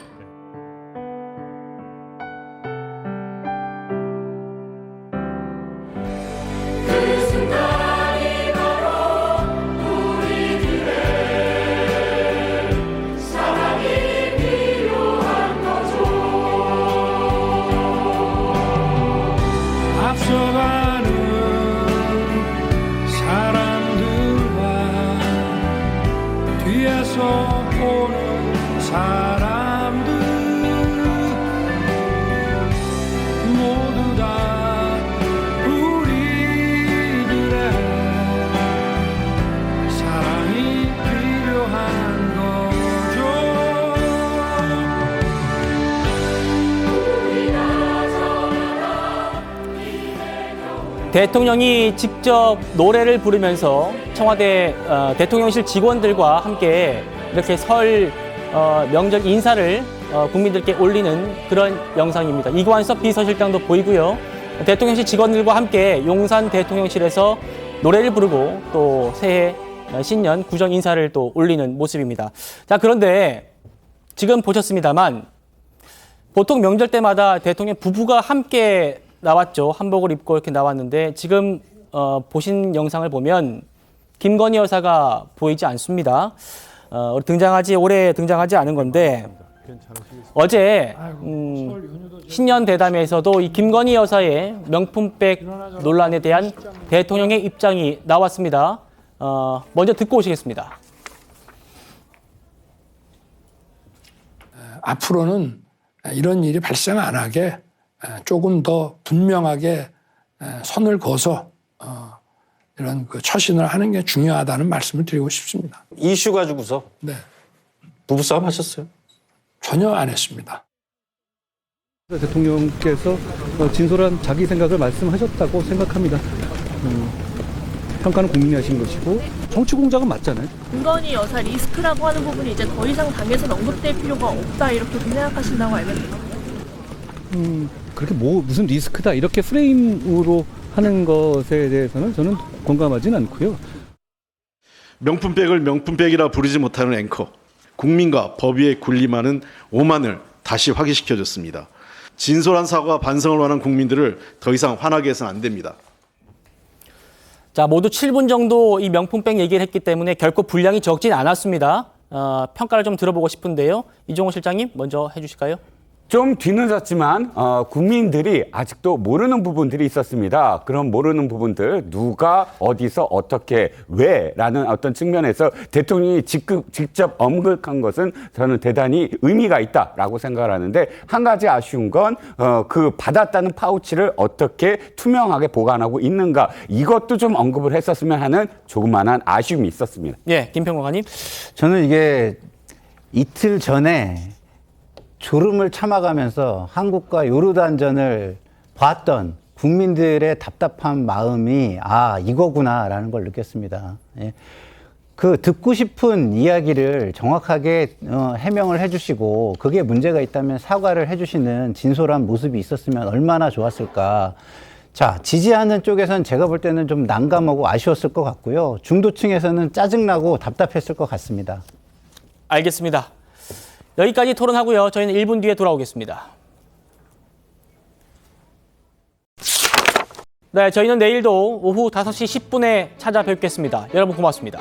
대통령이 직접 노래를 부르면서 청와대 대통령실 직원들과 함께 이렇게 설 명절 인사를 국민들께 올리는 그런 영상입니다. 이관섭 비서실장도 보이고요. 대통령실 직원들과 함께 용산 대통령실에서 노래를 부르고 또 새해 신년 구정 인사를 또 올리는 모습입니다. 자, 그런데 지금 보셨습니다만 보통 명절 때마다 대통령 부부가 함께 나왔죠. 한복을 입고 이렇게 나왔는데 지금 보신 영상을 보면 김건희 여사가 보이지 않습니다. 오래 등장하지 않은 건데 어제 신년 대담에서도 이 김건희 여사의 명품백 논란에 대한 대통령의 입장이 나왔습니다. 먼저 듣고 오시겠습니다. 앞으로는 이런 일이 발생 안 하게 조금 더 분명하게 선을 그어서 이런 처신을 하는 게 중요하다는 말씀을 드리고 싶습니다. 이슈 가지고서 네. 부부싸움 하셨어요? 전혀 안 했습니다. 대통령께서 진솔한 자기 생각을 말씀하셨다고 생각합니다. 평가는 국민이 하신 것이고 정치 공작은 맞잖아요. 김건희 여사 리스크라고 하는 부분이 이제 더 이상 당에서는 언급될 필요가 없다 이렇게 생각하신다고 알면 돼요. 그렇게 뭐 무슨 리스크다 이렇게 프레임으로 하는 것에 대해서는 저는 공감하진 않고요. 명품백을 명품백이라 부르지 못하는 앵커. 국민과 법 위에 군림하는 오만을 다시 확인시켜줬습니다. 진솔한 사과와 반성을 원하는 국민들을 더 이상 화나게 해서는 안 됩니다. 자, 모두 7분 정도 이 명품백 얘기를 했기 때문에 결코 분량이 적진 않았습니다. 평가를 좀 들어보고 싶은데요. 이종호 실장님 먼저 해주실까요? 좀 뒤늦었지만 국민들이 아직도 모르는 부분들이 있었습니다. 그런 모르는 부분들 누가 어디서 어떻게 왜라는 어떤 측면에서 대통령이 직접 언급한 것은 저는 대단히 의미가 있다라고 생각을 하는데 한 가지 아쉬운 건 그 받았다는 파우치를 어떻게 투명하게 보관하고 있는가 이것도 좀 언급을 했었으면 하는 조그마한 아쉬움이 있었습니다. 예, 김평화님. 저는 이게 이틀 전에 졸음을 참아가면서 한국과 요르단전을 봤던 국민들의 답답한 마음이 이거구나라는 걸 느꼈습니다. 예. 그 듣고 싶은 이야기를 정확하게 해명을 해주시고 그게 문제가 있다면 사과를 해주시는 진솔한 모습이 있었으면 얼마나 좋았을까. 자, 지지하는 쪽에서는 제가 볼 때는 좀 난감하고 아쉬웠을 것 같고요. 중도층에서는 짜증나고 답답했을 것 같습니다. 알겠습니다. 여기까지 토론하고요. 저희는 1분 뒤에 돌아오겠습니다. 네, 저희는 내일도 오후 5시 10분에 찾아뵙겠습니다. 여러분 고맙습니다.